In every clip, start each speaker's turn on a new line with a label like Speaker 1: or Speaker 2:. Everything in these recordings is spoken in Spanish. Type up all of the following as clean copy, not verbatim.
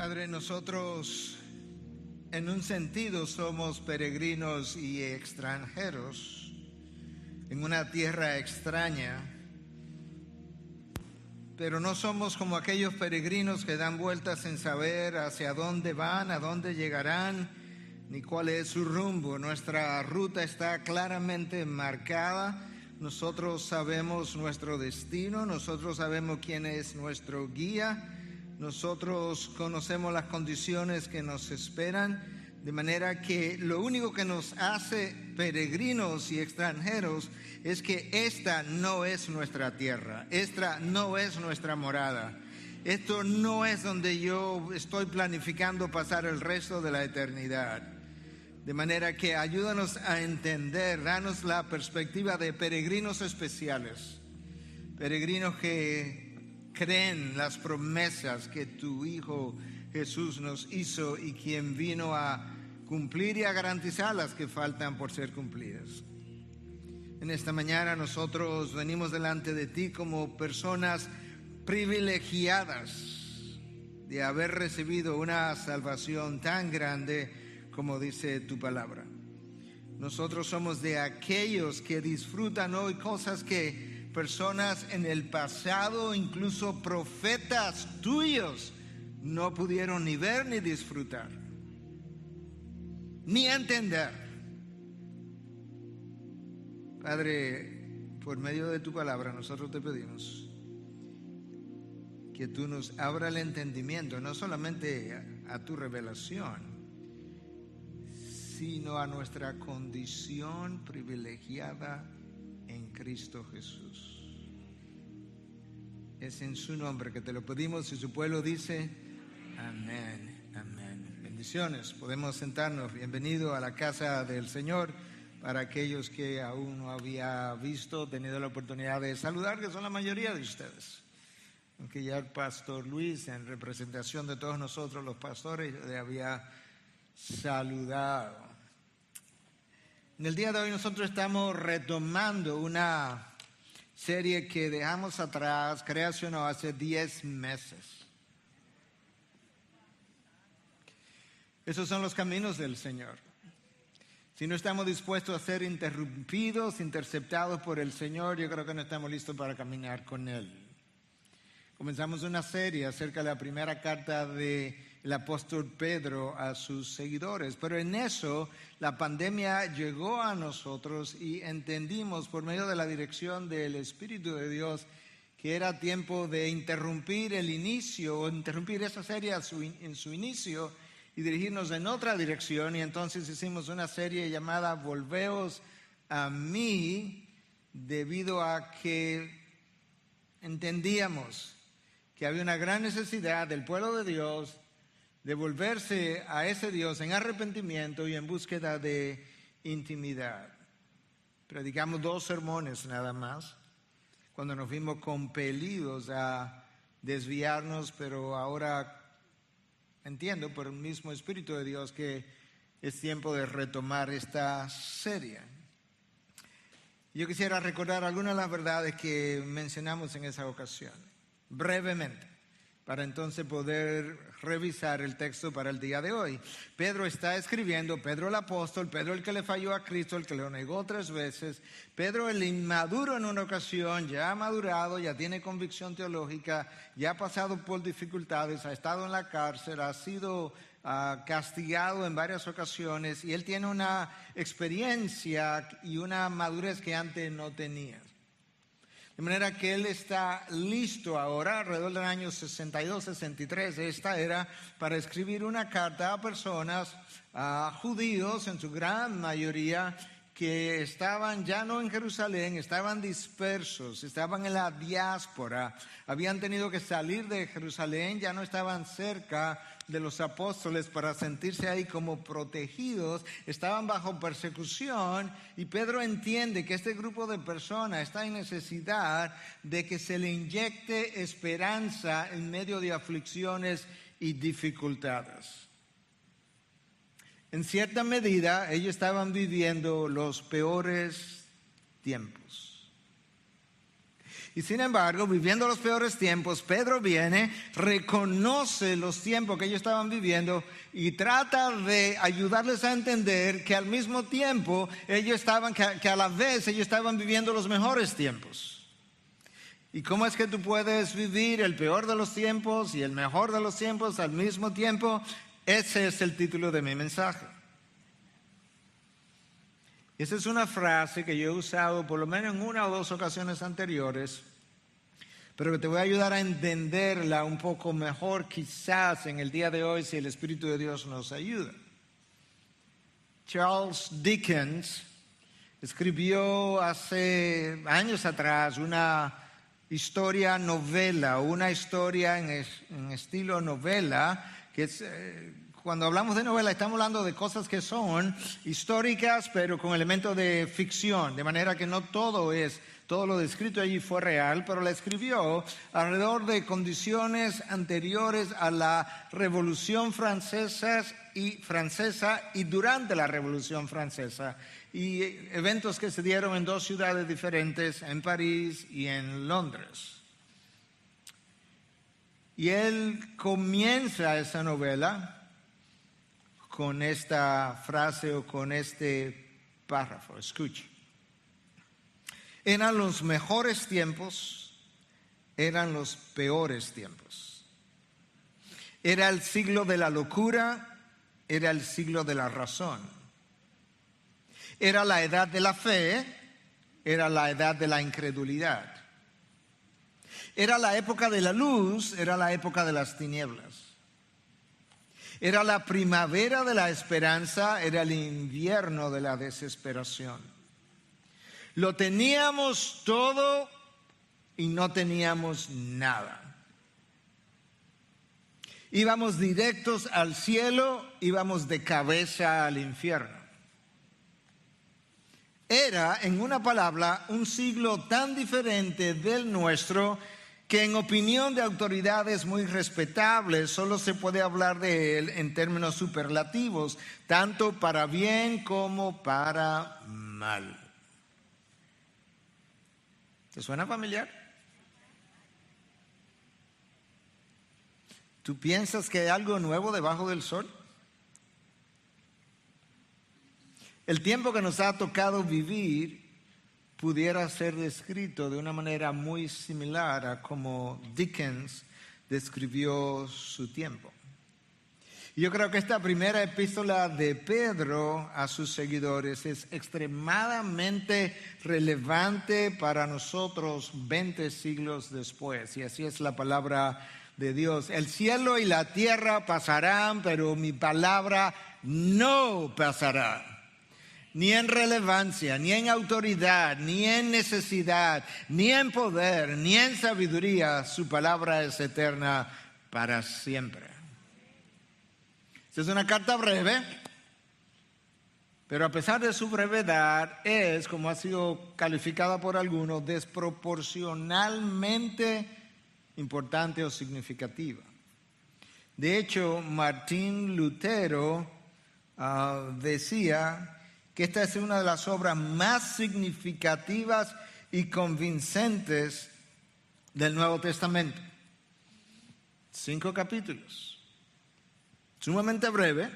Speaker 1: Padre, nosotros en un sentido somos peregrinos y extranjeros en una tierra extraña, pero no somos como aquellos peregrinos que dan vueltas sin saber hacia dónde van, a dónde llegarán, ni cuál es su rumbo. Nuestra ruta está claramente marcada. Nosotros sabemos nuestro destino, nosotros sabemos quién es nuestro guía, nosotros conocemos las condiciones que nos esperan, de manera que lo único que nos hace peregrinos y extranjeros es que esta no es nuestra tierra, esta no es nuestra morada. Esto no es donde yo estoy planificando pasar el resto de la eternidad. De manera que ayúdanos a entender, danos la perspectiva de peregrinos especiales, peregrinos que creen las promesas que tu Hijo Jesús nos hizo y quien vino a cumplir y a garantizar las que faltan por ser cumplidas. En esta mañana nosotros venimos delante de ti como personas privilegiadas de haber recibido una salvación tan grande como dice tu palabra. Nosotros somos de aquellos que disfrutan hoy cosas que personas en el pasado, incluso profetas tuyos, no pudieron ni ver ni disfrutar, ni entender. Padre, por medio de tu palabra nosotros te pedimos que tú nos abra el entendimiento, no solamente a tu revelación, sino a nuestra condición privilegiada en Cristo Jesús. Es en su nombre que te lo pedimos y su pueblo dice amén, amén. Bendiciones, podemos sentarnos. Bienvenido a la casa del Señor. Para aquellos que aún no había visto, tenido la oportunidad de saludar, que son la mayoría de ustedes. Aunque ya el pastor Luis, en representación de todos nosotros los pastores, le había saludado. En el día de hoy nosotros estamos retomando una serie que dejamos atrás, creación hace 10 meses. Esos son los caminos del Señor. Si no estamos dispuestos a ser interrumpidos, interceptados por el Señor, yo creo que no estamos listos para caminar con Él. Comenzamos una serie acerca de la primera carta del apóstol Pedro a sus seguidores, pero en eso la pandemia llegó a nosotros y entendimos por medio de la dirección del Espíritu de Dios que era tiempo de interrumpir el inicio o interrumpir esa serie en su inicio y dirigirnos en otra dirección, y entonces hicimos una serie llamada Volveos a mí, debido a que entendíamos que había una gran necesidad del pueblo de Dios de volverse a ese Dios en arrepentimiento y en búsqueda de intimidad. Predicamos 2 sermones nada más, cuando nos vimos compelidos a desviarnos, pero ahora entiendo por el mismo Espíritu de Dios que es tiempo de retomar esta serie. Yo quisiera recordar algunas de las verdades que mencionamos en esa ocasión, brevemente, para entonces poder revisar el texto para el día de hoy. Pedro está escribiendo, Pedro el apóstol, Pedro el que le falló a Cristo, el que lo negó 3 veces, Pedro el inmaduro en una ocasión, ya ha madurado, ya tiene convicción teológica, ya ha pasado por dificultades, ha estado en la cárcel, ha sido castigado en varias ocasiones y él tiene una experiencia y una madurez que antes no tenía. De manera que él está listo ahora, alrededor del año 62, 63, esta era para escribir una carta a personas, a judíos en su gran mayoría, que estaban ya no en Jerusalén, estaban dispersos, estaban en la diáspora, habían tenido que salir de Jerusalén, ya no estaban cerca de los apóstoles para sentirse ahí como protegidos, estaban bajo persecución, y Pedro entiende que este grupo de personas está en necesidad de que se le inyecte esperanza en medio de aflicciones y dificultades. En cierta medida, ellos estaban viviendo los peores tiempos. Y sin embargo, viviendo los peores tiempos, Pedro viene, reconoce los tiempos que ellos estaban viviendo y trata de ayudarles a entender que al mismo tiempo que a la vez ellos estaban viviendo los mejores tiempos. ¿Y cómo es que tú puedes vivir el peor de los tiempos y el mejor de los tiempos al mismo tiempo? Ese es el título de mi mensaje. Esa es una frase que yo he usado por lo menos en una o dos ocasiones anteriores, pero que te voy a ayudar a entenderla un poco mejor quizás en el día de hoy si el Espíritu de Dios nos ayuda. Charles Dickens escribió hace años atrás una historia novela, una historia en estilo novela, que es... Cuando hablamos de novela estamos hablando de cosas que son históricas pero con elementos de ficción, de manera que no todo lo descrito allí fue real, pero la escribió alrededor de condiciones anteriores a la Revolución Francesa y durante la Revolución Francesa, y eventos que se dieron en dos ciudades diferentes, en París y en Londres. Y él comienza esa novela con esta frase o con este párrafo. Escuche. Eran los mejores tiempos, eran los peores tiempos. Era el siglo de la locura, era el siglo de la razón. Era la edad de la fe, era la edad de la incredulidad. Era la época de la luz, era la época de las tinieblas. Era la primavera de la esperanza, era el invierno de la desesperación. Lo teníamos todo y no teníamos nada. Íbamos directos al cielo, íbamos de cabeza al infierno. Era, en una palabra, un siglo tan diferente del nuestro que en opinión de autoridades muy respetables solo se puede hablar de él en términos superlativos, tanto para bien como para mal. ¿Te suena familiar? ¿Tú piensas que hay algo nuevo debajo del sol? El tiempo que nos ha tocado vivir pudiera ser descrito de una manera muy similar a como Dickens describió su tiempo. Y yo creo que esta primera epístola de Pedro a sus seguidores es extremadamente relevante para nosotros 20 siglos después. Y así es la palabra de Dios. El cielo y la tierra pasarán, pero mi palabra no pasará. Ni en relevancia, ni en autoridad, ni en necesidad, ni en poder, ni en sabiduría, su palabra es eterna para siempre. Esta es una carta breve, pero a pesar de su brevedad, es, como ha sido calificada por algunos, desproporcionalmente importante o significativa. De hecho, Martín Lutero decía que esta es una de las obras más significativas y convincentes del Nuevo Testamento. 5 capítulos, sumamente breve,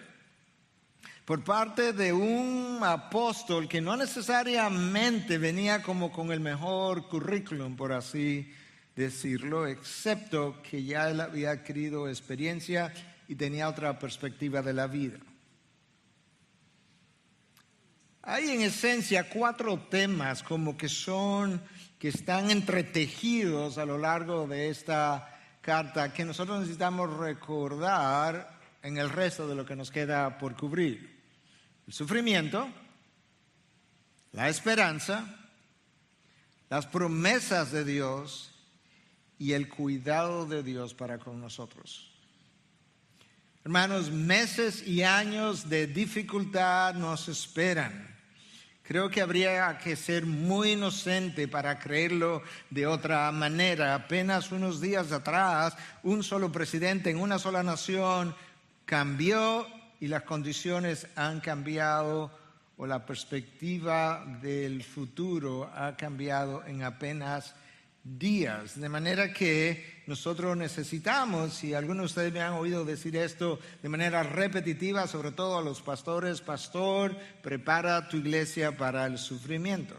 Speaker 1: por parte de un apóstol que no necesariamente venía como con el mejor currículum, por así decirlo, excepto que ya él había adquirido experiencia y tenía otra perspectiva de la vida. Hay en esencia 4 temas como que están entretejidos a lo largo de esta carta que nosotros necesitamos recordar en el resto de lo que nos queda por cubrir. El sufrimiento, la esperanza, las promesas de Dios y el cuidado de Dios para con nosotros. Hermanos, meses y años de dificultad nos esperan. Creo que habría que ser muy inocente para creerlo de otra manera. Apenas unos días atrás, un solo presidente en una sola nación cambió y las condiciones han cambiado, o la perspectiva del futuro ha cambiado en apenas días. De manera que nosotros necesitamos, y algunos de ustedes me han oído decir esto de manera repetitiva, sobre todo a los pastores: pastor, prepara tu iglesia para el sufrimiento.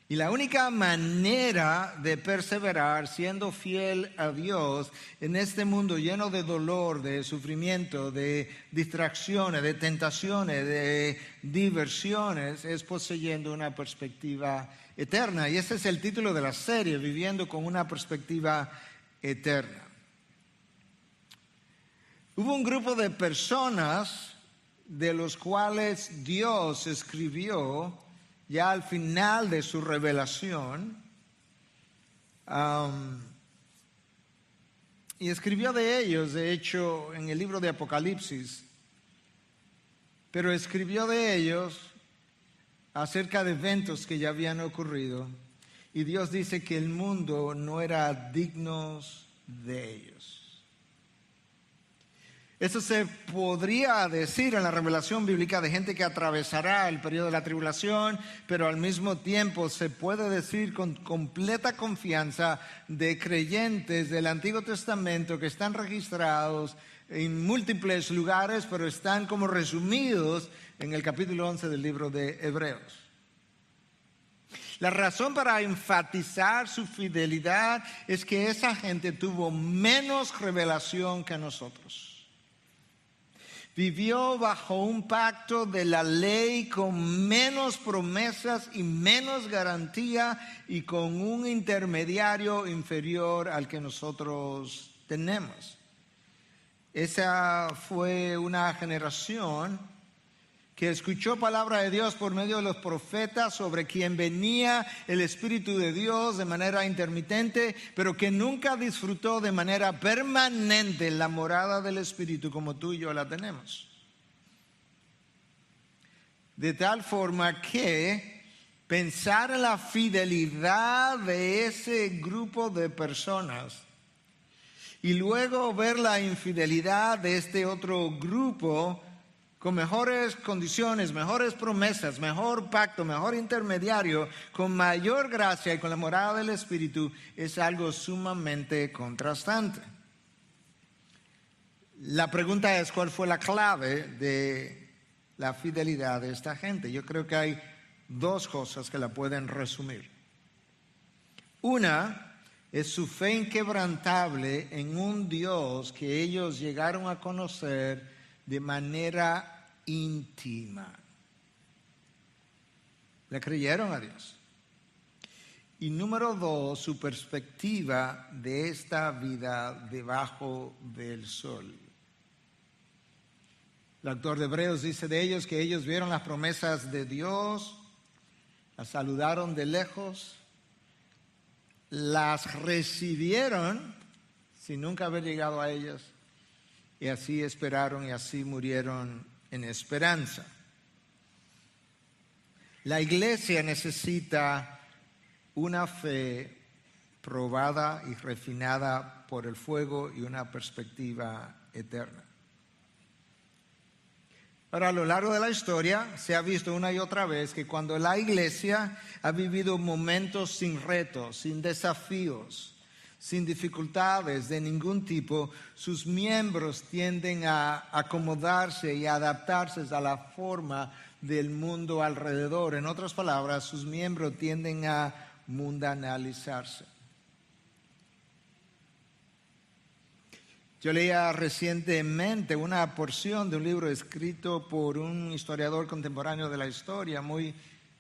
Speaker 1: Y la única manera de perseverar siendo fiel a Dios en este mundo lleno de dolor, de sufrimiento, de distracciones, de tentaciones, de diversiones, es poseyendo una perspectiva eterna. Y ese es el título de la serie: Viviendo con una perspectiva eterna. Hubo un grupo de personas de los cuales Dios escribió ya al final de su revelación, y escribió de ellos, de hecho, en el libro de Apocalipsis, pero escribió de ellos acerca de eventos que ya habían ocurrido, y Dios dice que el mundo no era digno de ellos. Eso se podría decir en la revelación bíblica de gente que atravesará el periodo de la tribulación, pero al mismo tiempo se puede decir con completa confianza de creyentes del Antiguo Testamento que están registrados en múltiples lugares, pero están como resumidos en el capítulo 11 del libro de Hebreos. La razón para enfatizar su fidelidad es que esa gente tuvo menos revelación que nosotros. Vivió bajo un pacto de la ley con menos promesas y menos garantía, y con un intermediario inferior al que nosotros tenemos. Esa fue una generación que escuchó palabra de Dios por medio de los profetas sobre quien venía el Espíritu de Dios de manera intermitente, pero que nunca disfrutó de manera permanente la morada del Espíritu como tú y yo la tenemos. De tal forma que pensar en la fidelidad de ese grupo de personas y luego ver la infidelidad de este otro grupo con mejores condiciones, mejores promesas, mejor pacto, mejor intermediario, con mayor gracia y con la morada del Espíritu, es algo sumamente contrastante. La pregunta es: ¿cuál fue la clave de la fidelidad de esta gente? Yo creo que hay dos cosas que la pueden resumir. Una es su fe inquebrantable en un Dios que ellos llegaron a conocer de manera íntima. Le creyeron a Dios. Y número dos, su perspectiva de esta vida debajo del sol. El autor de Hebreos dice de ellos que ellos vieron las promesas de Dios, las saludaron de lejos, las recibieron sin nunca haber llegado a ellas, y así esperaron y así murieron en esperanza. La iglesia necesita una fe probada y refinada por el fuego y una perspectiva eterna. Ahora, a lo largo de la historia se ha visto una y otra vez que cuando la iglesia ha vivido momentos sin retos, sin desafíos, sin dificultades de ningún tipo, sus miembros tienden a acomodarse y a adaptarse a la forma del mundo alrededor. En otras palabras, sus miembros tienden a mundanalizarse. Yo leía recientemente una porción de un libro escrito por un historiador contemporáneo de la historia, muy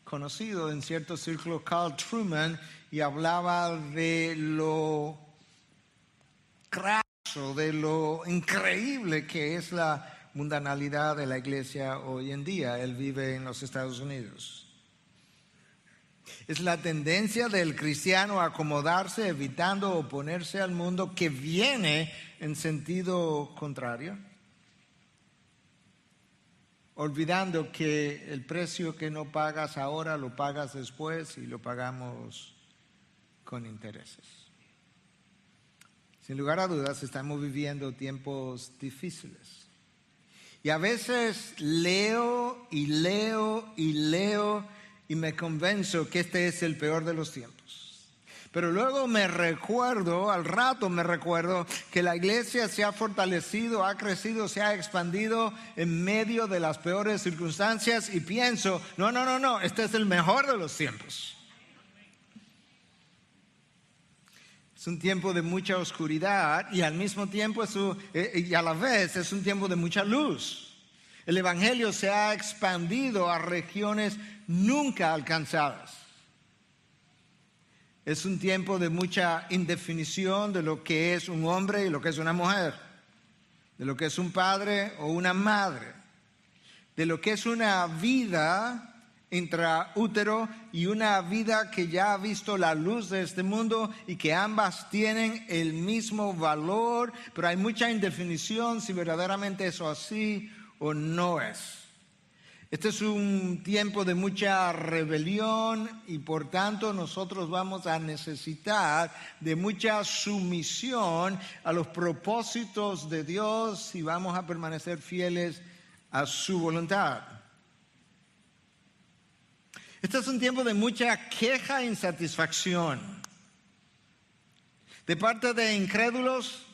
Speaker 1: conocido en ciertos círculos, Carl Trueman, y hablaba de lo craso, de lo increíble que es la mundanalidad de la iglesia hoy en día. Él vive en los Estados Unidos. Es la tendencia del cristiano a acomodarse, evitando oponerse al mundo, que viene en sentido contrario, olvidando que el precio que no pagas ahora lo pagas después, y lo pagamos con intereses. Sin lugar a dudas, estamos viviendo tiempos difíciles. Y a veces leo y leo y leo y me convenzo que este es el peor de los tiempos. Pero luego al rato me recuerdo que la iglesia se ha fortalecido, ha crecido, se ha expandido en medio de las peores circunstancias y pienso, no, este es el mejor de los tiempos. Es un tiempo de mucha oscuridad y al mismo tiempo y a la vez es un tiempo de mucha luz. El evangelio se ha expandido a regiones nunca alcanzadas. Es un tiempo de mucha indefinición de lo que es un hombre y lo que es una mujer, de lo que es un padre o una madre, de lo que es una vida intraútero y una vida que ya ha visto la luz de este mundo y que ambas tienen el mismo valor, pero hay mucha indefinición si verdaderamente eso así o no es. Este es un tiempo de mucha rebelión y por tanto nosotros vamos a necesitar de mucha sumisión a los propósitos de Dios y vamos a permanecer fieles a su voluntad. Este es un tiempo de mucha queja e insatisfacción. De parte de incrédulos,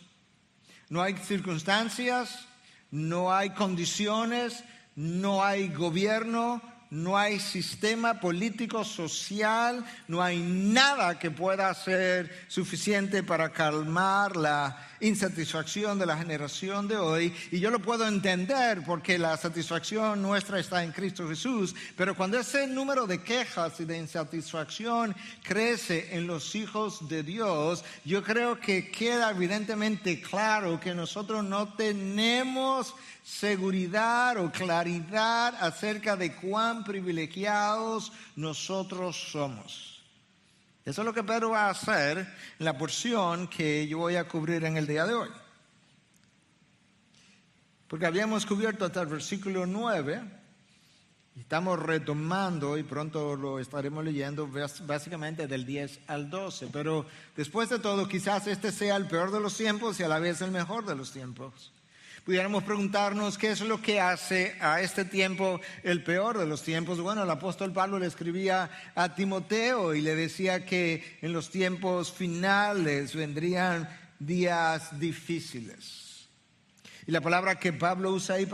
Speaker 1: no hay circunstancias, no hay condiciones, no hay gobierno, no hay sistema político, social, no hay nada que pueda ser suficiente para calmar la insatisfacción de la generación de hoy. Y yo lo puedo entender porque la satisfacción nuestra está en Cristo Jesús. Pero cuando ese número de quejas y de insatisfacción crece en los hijos de Dios, yo creo que queda evidentemente claro que nosotros no tenemos seguridad o claridad acerca de cuán privilegiados nosotros somos. Eso es lo que Pedro va a hacer en la porción que yo voy a cubrir en el día de hoy. Porque habíamos cubierto hasta el versículo 9, y estamos retomando y pronto lo estaremos leyendo básicamente del 10 al 12. Pero después de todo, quizás este sea el peor de los tiempos y a la vez el mejor de los tiempos. Pudiéramos preguntarnos qué es lo que hace a este tiempo el peor de los tiempos. Bueno, el apóstol Pablo le escribía a Timoteo y le decía que en los tiempos finales vendrían días difíciles. Y la palabra que Pablo usa ahí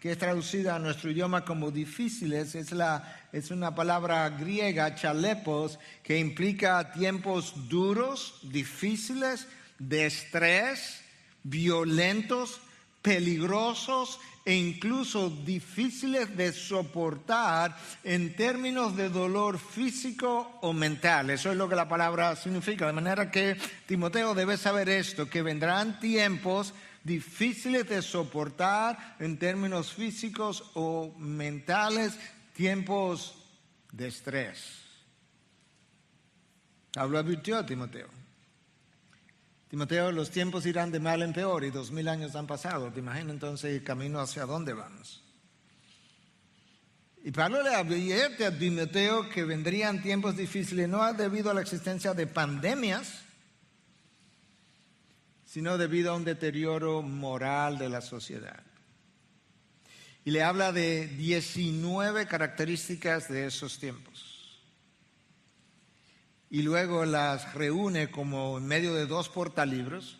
Speaker 1: que es traducida a nuestro idioma como difíciles es una palabra griega, chalepos, que implica tiempos duros, difíciles, de estrés, violentos, peligrosos e incluso difíciles de soportar en términos de dolor físico o mental. Eso es lo que la palabra significa. De manera que Timoteo debe saber esto, que vendrán tiempos difíciles de soportar en términos físicos o mentales, tiempos de estrés. Pablo advirtió a Timoteo. Timoteo, los tiempos irán de mal en peor y 2000 años han pasado. ¿Te imaginas entonces el camino hacia dónde vamos? Y Pablo le advierte a Timoteo que vendrían tiempos difíciles no debido a la existencia de pandemias, sino debido a un deterioro moral de la sociedad. Y le habla de 19 características de esos tiempos. Y luego las reúne como en medio de 2 portalibros.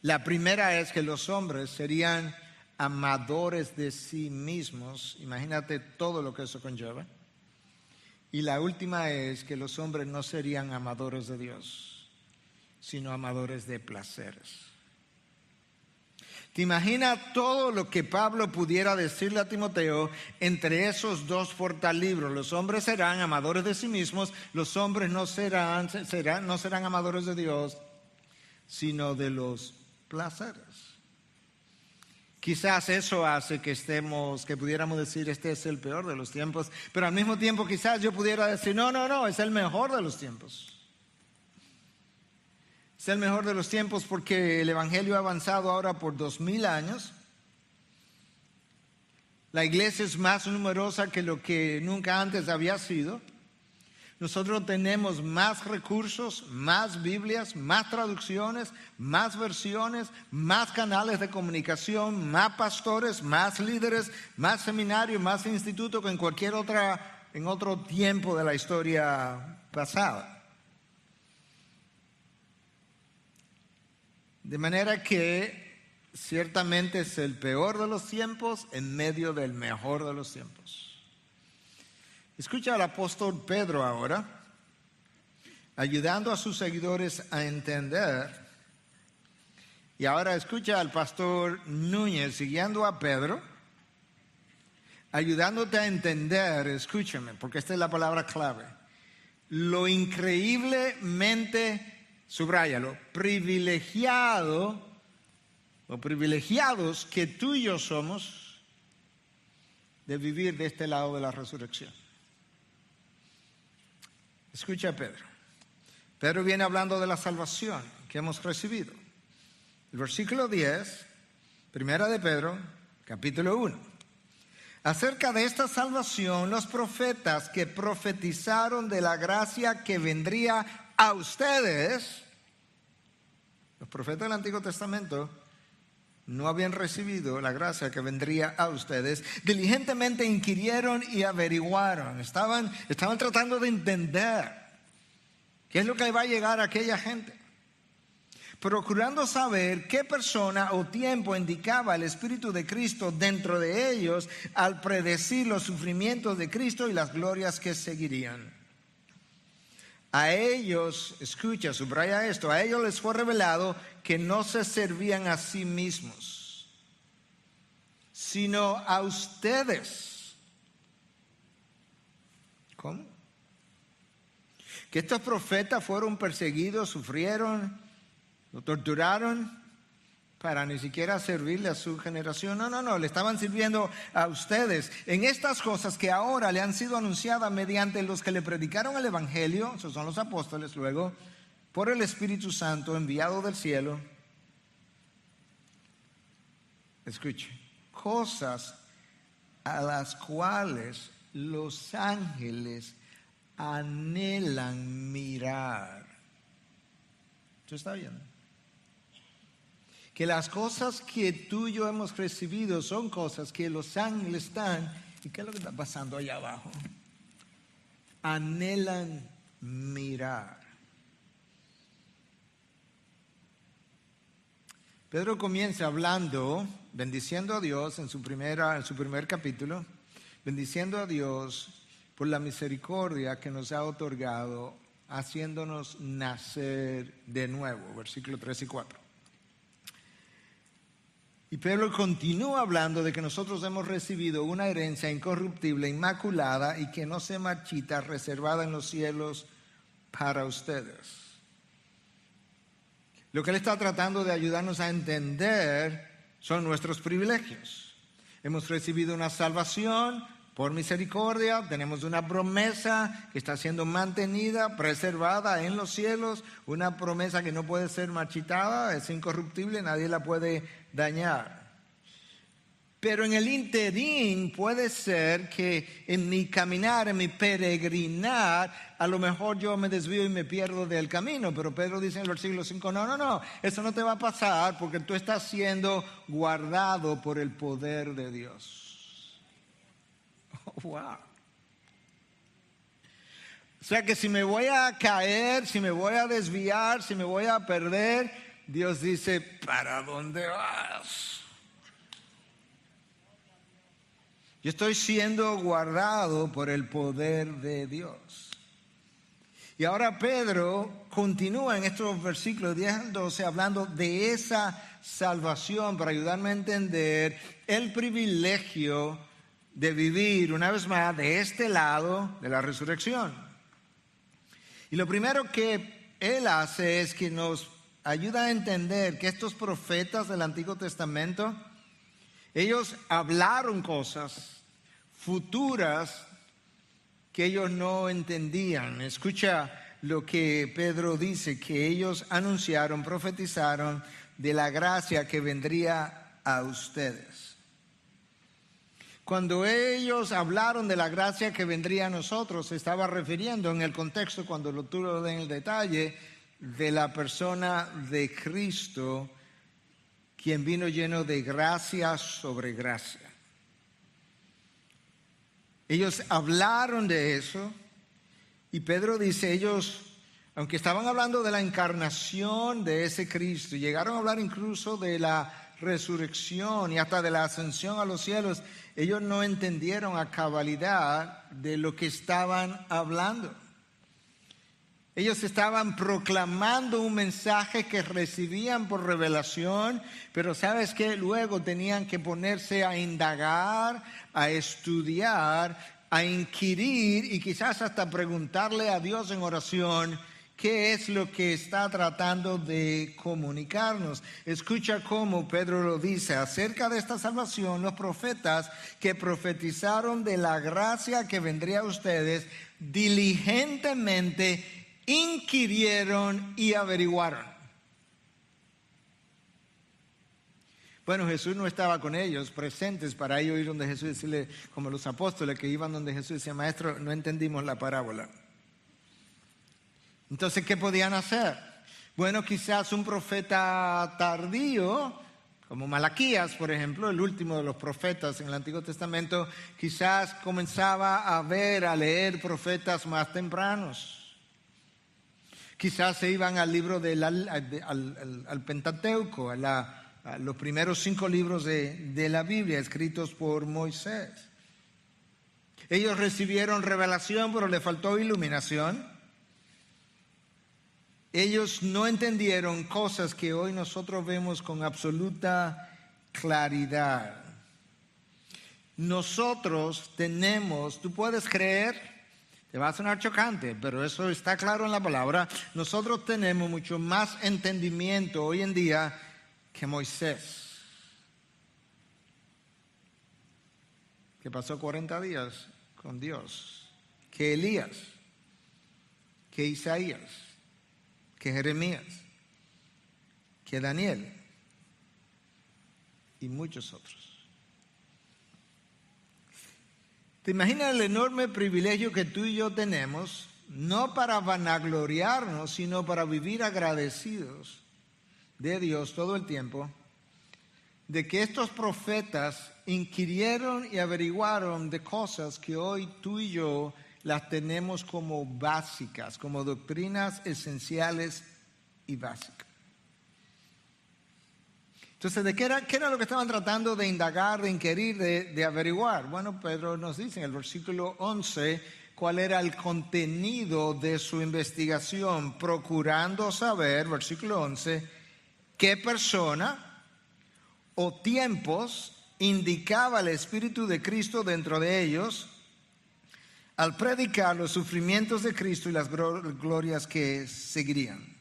Speaker 1: La primera es que los hombres serían amadores de sí mismos. Imagínate todo lo que eso conlleva. Y la última es que los hombres no serían amadores de Dios, sino amadores de placeres. ¿Te imaginas todo lo que Pablo pudiera decirle a Timoteo entre esos 2 portalibros? Los hombres serán amadores de sí mismos, los hombres no serán amadores de Dios, sino de los placeres. Quizás eso hace que pudiéramos decir este es el peor de los tiempos, pero al mismo tiempo quizás yo pudiera decir no, es el mejor de los tiempos. Es el mejor de los tiempos porque el evangelio ha avanzado ahora por 2000 años. La iglesia es más numerosa que lo que nunca antes había sido. Nosotros tenemos más recursos, más Biblias, más traducciones, más versiones, más canales de comunicación, más pastores, más líderes, más seminarios, más institutos que en otro tiempo de la historia pasada. De manera que ciertamente es el peor de los tiempos en medio del mejor de los tiempos. Escucha al apóstol Pedro ahora, ayudando a sus seguidores a entender. Y ahora escucha al pastor Núñez siguiendo a Pedro, ayudándote a entender, escúchame, porque esta es la palabra clave, lo increíblemente, subráyalo, privilegiado o privilegiados que tú y yo somos de vivir de este lado de la resurrección. Escucha a Pedro. Pedro viene hablando de la salvación que hemos recibido. El versículo 10, primera de Pedro, capítulo 1. Acerca de esta salvación, los profetas que profetizaron de la gracia que vendría a ustedes, los profetas del Antiguo Testamento no habían recibido la gracia que vendría a ustedes, diligentemente inquirieron y averiguaron, estaban tratando de entender qué es lo que va a llegar a aquella gente, procurando saber qué persona o tiempo indicaba el Espíritu de Cristo dentro de ellos al predecir los sufrimientos de Cristo y las glorias que seguirían. A ellos, escucha, subraya esto, a ellos les fue revelado que no se servían a sí mismos, sino a ustedes. ¿Cómo? Que estos profetas fueron perseguidos, sufrieron, lo torturaron para ni siquiera servirle a su generación. No, le estaban sirviendo a ustedes en estas cosas que ahora le han sido anunciadas mediante los que le predicaron el Evangelio, esos son los apóstoles luego, por el Espíritu Santo enviado del cielo. Escuche, cosas a las cuales los ángeles anhelan mirar. ¿Usted está viendo? Que las cosas que tú y yo hemos recibido son cosas que los ángeles están. ¿Y qué es lo que está pasando allá abajo? Anhelan mirar. Pedro comienza hablando, bendiciendo a Dios en su primer capítulo, bendiciendo a Dios por la misericordia que nos ha otorgado, haciéndonos nacer de nuevo, versículos 3 y 4. Y Pedro continúa hablando de que nosotros hemos recibido una herencia incorruptible, inmaculada y que no se marchita, reservada en los cielos para ustedes. Lo que él está tratando de ayudarnos a entender son nuestros privilegios. Hemos recibido una salvación por misericordia, tenemos una promesa que está siendo mantenida, preservada en los cielos, una promesa que no puede ser marchitada, es incorruptible, nadie la puede dañar. Pero en el interín puede ser que en mi caminar, en mi peregrinar, a lo mejor yo me desvío y me pierdo del camino. Pero Pedro dice en el versículo 5, no, eso no te va a pasar porque tú estás siendo guardado por el poder de Dios. Wow. O sea que si me voy a caer, si me voy a desviar, si me voy a perder, Dios dice, ¿para dónde vas? Yo estoy siendo guardado por el poder de Dios. Y ahora Pedro continúa en estos versículos 10 al 12 hablando de esa salvación para ayudarme a entender el privilegio de vivir una vez más de este lado de la resurrección. Y lo primero que él hace es que nos ayuda a entender que estos profetas del Antiguo Testamento, ellos hablaron cosas futuras que ellos no entendían. Escucha lo que Pedro dice, que ellos anunciaron, profetizaron de la gracia que vendría a ustedes. Cuando ellos hablaron de la gracia que vendría a nosotros, se estaba refiriendo en el contexto, cuando tú lo ves en el detalle, de la persona de Cristo, quien vino lleno de gracia sobre gracia. Ellos hablaron de eso y Pedro dice, ellos aunque estaban hablando de la encarnación de ese Cristo, llegaron a hablar incluso de la resurrección y hasta de la ascensión a los cielos, ellos no entendieron a cabalidad de lo que estaban hablando. Ellos estaban proclamando un mensaje que recibían por revelación, pero ¿sabes qué? Luego tenían que ponerse a indagar, a estudiar, a inquirir y quizás hasta preguntarle a Dios en oración qué es lo que está tratando de comunicarnos. Escucha cómo Pedro lo dice: acerca de esta salvación, los profetas que profetizaron de la gracia que vendría a ustedes, diligentemente inquirieron y averiguaron. Bueno, Jesús no estaba con ellos presentes para ellos ir donde Jesús y decirle, como los apóstoles que iban donde Jesús y decían: maestro, no entendimos la parábola. Entonces, ¿qué podían hacer? Bueno, quizás un profeta tardío, como Malaquías, por ejemplo, el último de los profetas en el Antiguo Testamento, quizás comenzaba a leer profetas más tempranos. Quizás se iban al libro al Pentateuco, a los primeros 5 libros de la Biblia escritos por Moisés. Ellos recibieron revelación, pero le faltó iluminación. Ellos no entendieron cosas que hoy nosotros vemos con absoluta claridad. Nosotros tenemos, tú puedes creer, te va a sonar chocante, pero eso está claro en la palabra. Nosotros tenemos mucho más entendimiento hoy en día que Moisés, que pasó 40 días con Dios, que Elías, que Isaías, que Jeremías, que Daniel y muchos otros. ¿Te imaginas el enorme privilegio que tú y yo tenemos, no para vanagloriarnos, sino para vivir agradecidos de Dios todo el tiempo, de que estos profetas inquirieron y averiguaron de cosas que hoy tú y yo las tenemos como básicas, como doctrinas esenciales y básicas? Entonces, ¿qué era lo que estaban tratando de indagar, de inquirir, de averiguar? Bueno, Pedro nos dice en el versículo 11 cuál era el contenido de su investigación, procurando saber, versículo 11, qué persona o tiempos indicaba el Espíritu de Cristo dentro de ellos al predicar los sufrimientos de Cristo y las glorias que seguirían.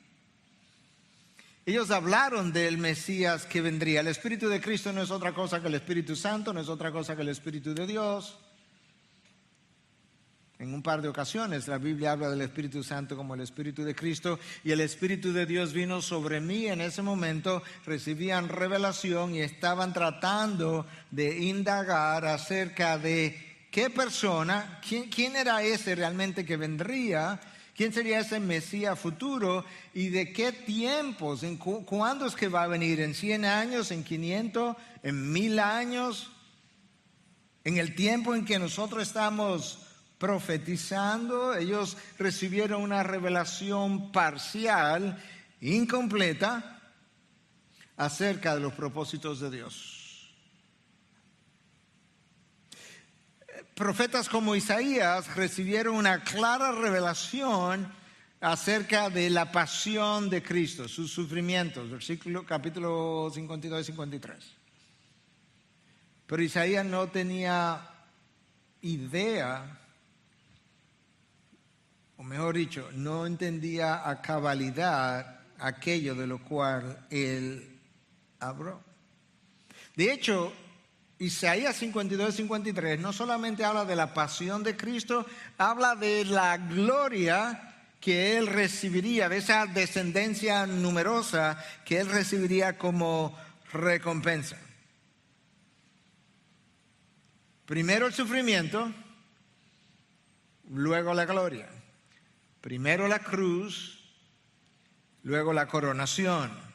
Speaker 1: Ellos hablaron del Mesías que vendría. El Espíritu de Cristo no es otra cosa que el Espíritu Santo, no es otra cosa que el Espíritu de Dios. En un par de ocasiones la Biblia habla del Espíritu Santo como el Espíritu de Cristo, y el Espíritu de Dios vino sobre mí en ese momento. Recibían revelación y estaban tratando de indagar acerca de qué persona, quién era ese realmente que vendría, quién sería ese Mesías futuro y de qué tiempos, cuándo es que va a venir, en 100 años, en 500, en 1000 años, en el tiempo en que nosotros estamos profetizando. Ellos recibieron una revelación parcial, incompleta, acerca de los propósitos de Dios. Profetas como Isaías recibieron una clara revelación acerca de la pasión de Cristo, sus sufrimientos, capítulo 52 y 53. Pero Isaías no tenía idea, o mejor dicho, no entendía a cabalidad aquello de lo cual él habló. De hecho, Isaías 52 y 53 no solamente habla de la pasión de Cristo, habla de la gloria que él recibiría, de esa descendencia numerosa que él recibiría como recompensa. Primero el sufrimiento, luego la gloria. Primero la cruz, luego la coronación.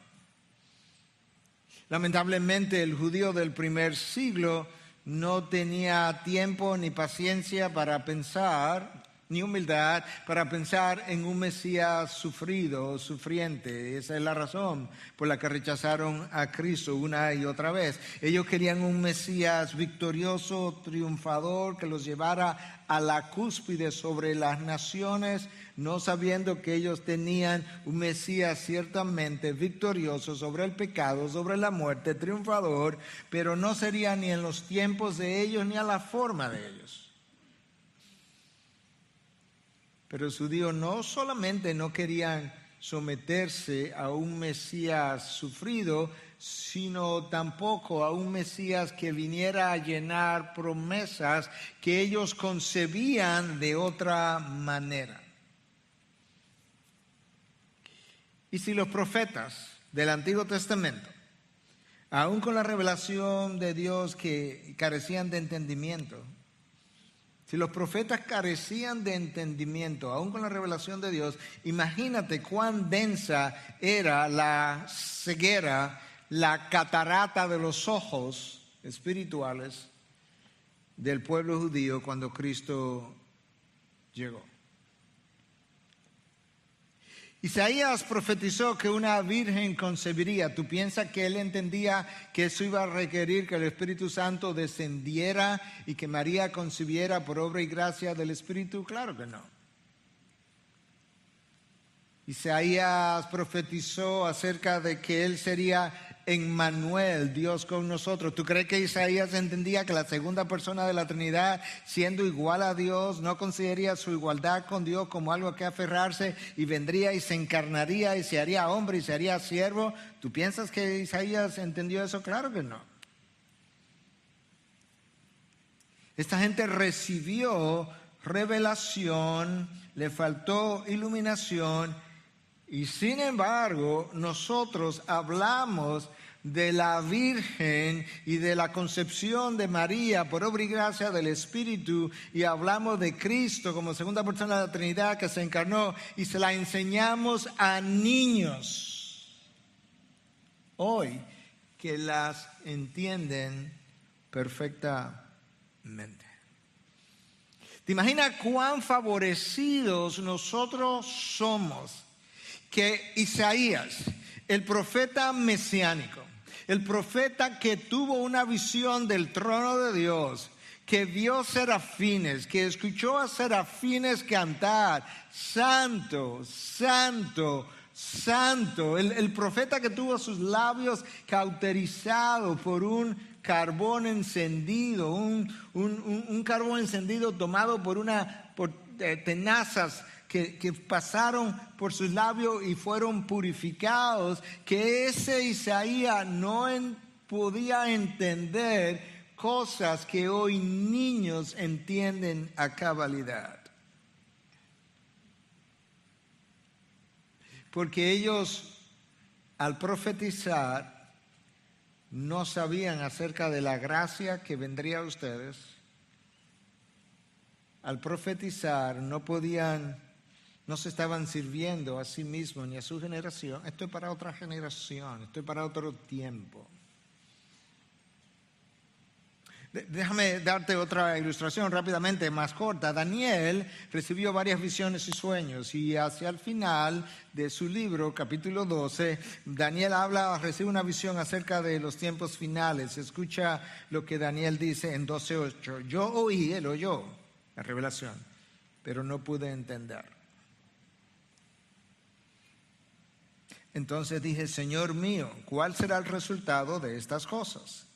Speaker 1: Lamentablemente, el judío del primer siglo no tenía tiempo ni paciencia para pensar ni humildad para pensar en un Mesías sufrido o sufriente. Esa es la razón por la que rechazaron a Cristo una y otra vez. Ellos querían un Mesías victorioso, triunfador, que los llevara a la cúspide sobre las naciones, no sabiendo que ellos tenían un Mesías ciertamente victorioso sobre el pecado, sobre la muerte, triunfador, pero no sería ni en los tiempos de ellos ni a la forma de ellos. Pero los judíos no solamente no querían someterse a un Mesías sufrido, sino tampoco a un Mesías que viniera a llenar promesas que ellos concebían de otra manera. Y si los profetas del Antiguo Testamento, aún con la revelación de Dios que carecían de entendimiento, si los profetas carecían de entendimiento, aún con la revelación de Dios, imagínate cuán densa era la ceguera, la catarata de los ojos espirituales del pueblo judío cuando Cristo llegó. Isaías profetizó que una virgen concebiría. ¿Tú piensas que él entendía que eso iba a requerir que el Espíritu Santo descendiera y que María concibiera por obra y gracia del Espíritu? Claro que no. Isaías profetizó acerca de que él sería Emmanuel, Dios con nosotros. ¿Tú crees que Isaías entendía que la segunda persona de la Trinidad, siendo igual a Dios, no consideraría su igualdad con Dios como algo a que aferrarse y vendría y se encarnaría y se haría hombre y se haría siervo? ¿Tú piensas que Isaías entendió eso? Claro que no. Esta gente recibió revelación, le faltó iluminación. Y sin embargo, nosotros hablamos de la Virgen y de la concepción de María por obra y gracia del Espíritu, y hablamos de Cristo como segunda persona de la Trinidad que se encarnó, y se la enseñamos a niños hoy que las entienden perfectamente. ¿Te imaginas cuán favorecidos nosotros somos? Que Isaías, el profeta mesiánico, el profeta que tuvo una visión del trono de Dios, que vio serafines, que escuchó a serafines cantar, santo, santo, santo, el profeta que tuvo sus labios cauterizados por un carbón encendido, un carbón encendido tomado por tenazas que pasaron por sus labios y fueron purificados, que ese Isaías no podía entender cosas que hoy niños entienden a cabalidad. Porque ellos, al profetizar, no sabían acerca de la gracia que vendría a ustedes. Al profetizar no se estaban sirviendo a sí mismos ni a su generación. Esto es para otra generación, esto es para otro tiempo. Déjame darte otra ilustración rápidamente, más corta. Daniel recibió varias visiones y sueños, y hacia el final de su libro, capítulo 12, Daniel recibe una visión acerca de los tiempos finales. Escucha lo que Daniel dice en 12:8. Yo oí, él oyó la revelación, pero no pude entender. Entonces dije, Señor mío, ¿cuál será el resultado de estas cosas?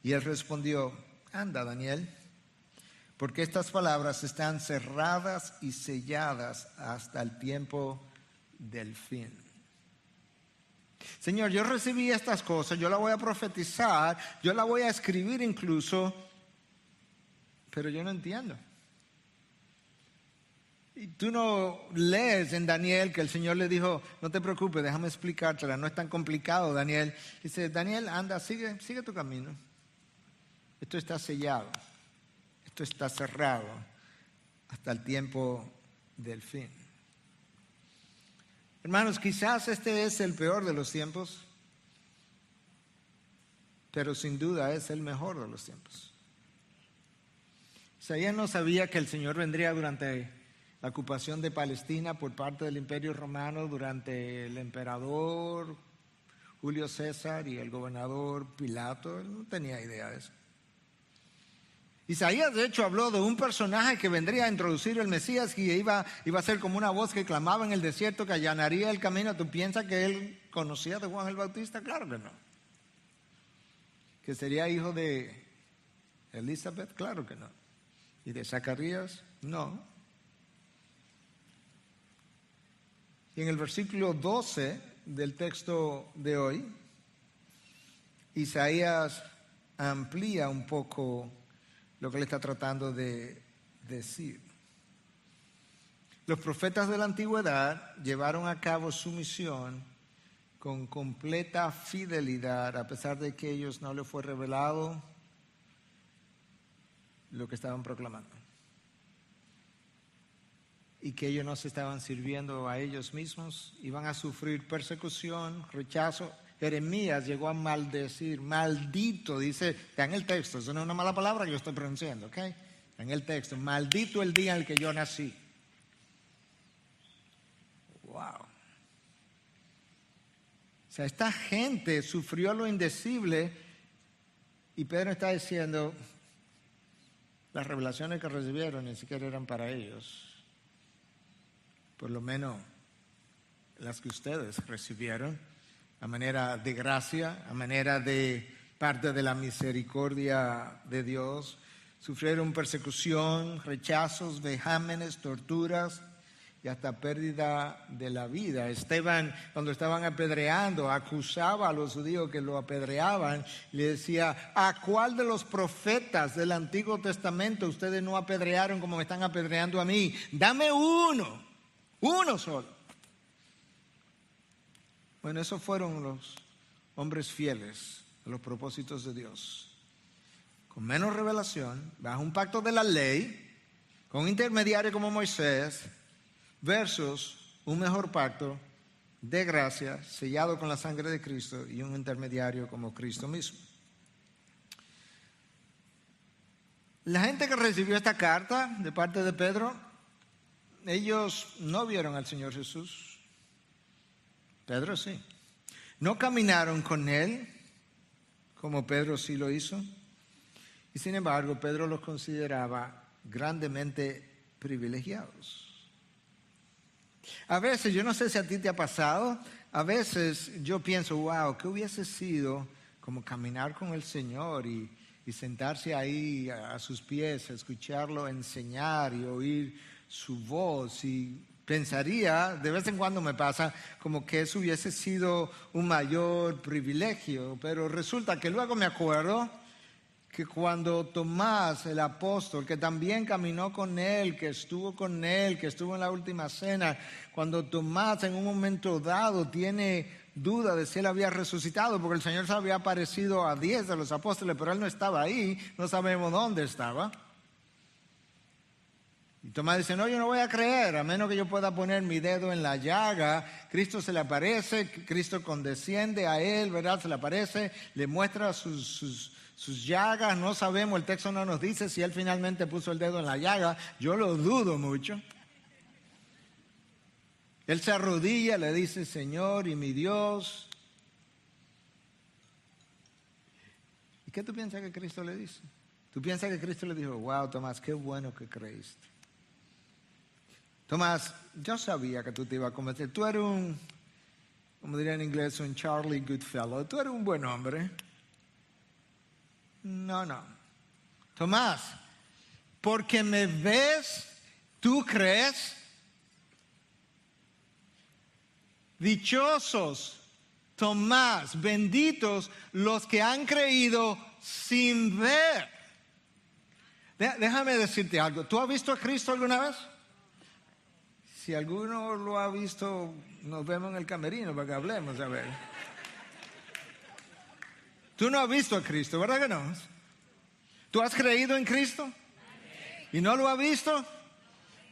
Speaker 1: Y él respondió, anda, Daniel, porque estas palabras están cerradas y selladas hasta el tiempo del fin. Señor, yo recibí estas cosas, yo las voy a profetizar, yo las voy a escribir incluso, pero yo no entiendo. Y tú no lees en Daniel que el Señor le dijo, no te preocupes, déjame explicártela, no es tan complicado, Daniel. Dice, Daniel, anda, sigue tu camino. Esto está sellado, esto está cerrado hasta el tiempo del fin. Hermanos, quizás este es el peor de los tiempos, pero sin duda es el mejor de los tiempos. Isaías no sabía que el Señor vendría durante la ocupación de Palestina por parte del Imperio Romano durante el emperador Julio César y el gobernador Pilato. Él no tenía idea de eso. Isaías, de hecho, habló de un personaje que vendría a introducir el Mesías y iba a ser como una voz que clamaba en el desierto, que allanaría el camino. ¿Tú piensas que él conocía de Juan el Bautista? Claro que no. ¿Que sería hijo de Elizabeth? Claro que no. ¿Y de Zacarías? No. Y en el versículo 12 del texto de hoy, Isaías amplía un poco lo que le está tratando de decir. Los profetas de la antigüedad llevaron a cabo su misión con completa fidelidad, a pesar de que a ellos no les fue revelado lo que estaban proclamando. Y que ellos no se estaban sirviendo a ellos mismos, iban a sufrir persecución, rechazo. Jeremías llegó a maldecir, maldito, dice, está en el texto, eso no es una mala palabra que yo estoy pronunciando, ¿ok? Está en el texto, maldito el día en el que yo nací. Wow. O sea, esta gente sufrió lo indecible y Pedro está diciendo, las revelaciones que recibieron ni siquiera eran para ellos. Por lo menos las que ustedes recibieron, a manera de gracia, a manera de parte de la misericordia de Dios. Sufrieron persecución, rechazos, vejámenes, torturas y hasta pérdida de la vida. Esteban, cuando estaban apedreando, acusaba a los judíos que lo apedreaban. Le decía, ¿a cuál de los profetas del Antiguo Testamento ustedes no apedrearon como me están apedreando a mí? Dame uno solo. Bueno, esos fueron los hombres fieles a los propósitos de Dios. Con menos revelación, bajo un pacto de la ley, con un intermediario como Moisés, versus un mejor pacto de gracia, sellado con la sangre de Cristo y un intermediario como Cristo mismo. La gente que recibió esta carta de parte de Pedro, ellos no vieron al Señor Jesús. Pedro sí. No caminaron con Él, como Pedro sí lo hizo. Y sin embargo, Pedro los consideraba grandemente privilegiados. A veces, yo no sé si a ti te ha pasado, a veces yo pienso, wow, ¿qué hubiese sido como caminar con el Señor y sentarse ahí a sus pies, escucharlo enseñar y oír su voz? Y pensaría, de vez en cuando me pasa, como que eso hubiese sido un mayor privilegio, pero resulta que luego me acuerdo que cuando Tomás, el apóstol, que también caminó con él, que estuvo con él, que estuvo en la última cena, cuando Tomás en un momento dado tiene duda de si él había resucitado, porque el Señor se había aparecido a 10 de los apóstoles, pero él no estaba ahí, no sabemos dónde estaba. Y Tomás dice, no, yo no voy a creer, a menos que yo pueda poner mi dedo en la llaga. Cristo se le aparece, Cristo condesciende a él, ¿verdad? Se le aparece, le muestra sus llagas. No sabemos, el texto no nos dice si él finalmente puso el dedo en la llaga. Yo lo dudo mucho. Él se arrodilla, le dice, Señor y mi Dios. ¿Y qué tú piensas que Cristo le dice? ¿Tú piensas que Cristo le dijo, wow, Tomás, qué bueno que creíste? Tomás, yo sabía que tú te ibas a convertir. Tú eres un, como diría en inglés, un Charlie Goodfellow. Tú eres un buen hombre. No. Tomás, porque me ves, ¿tú crees? Dichosos, Tomás, benditos los que han creído sin ver. Déjame decirte algo. ¿Tú has visto a Cristo alguna vez? Si alguno lo ha visto, nos vemos en el camerino para que hablemos, a ver. Tú no has visto a Cristo, ¿verdad que no? ¿Tú has creído en Cristo? ¿Y no lo has visto?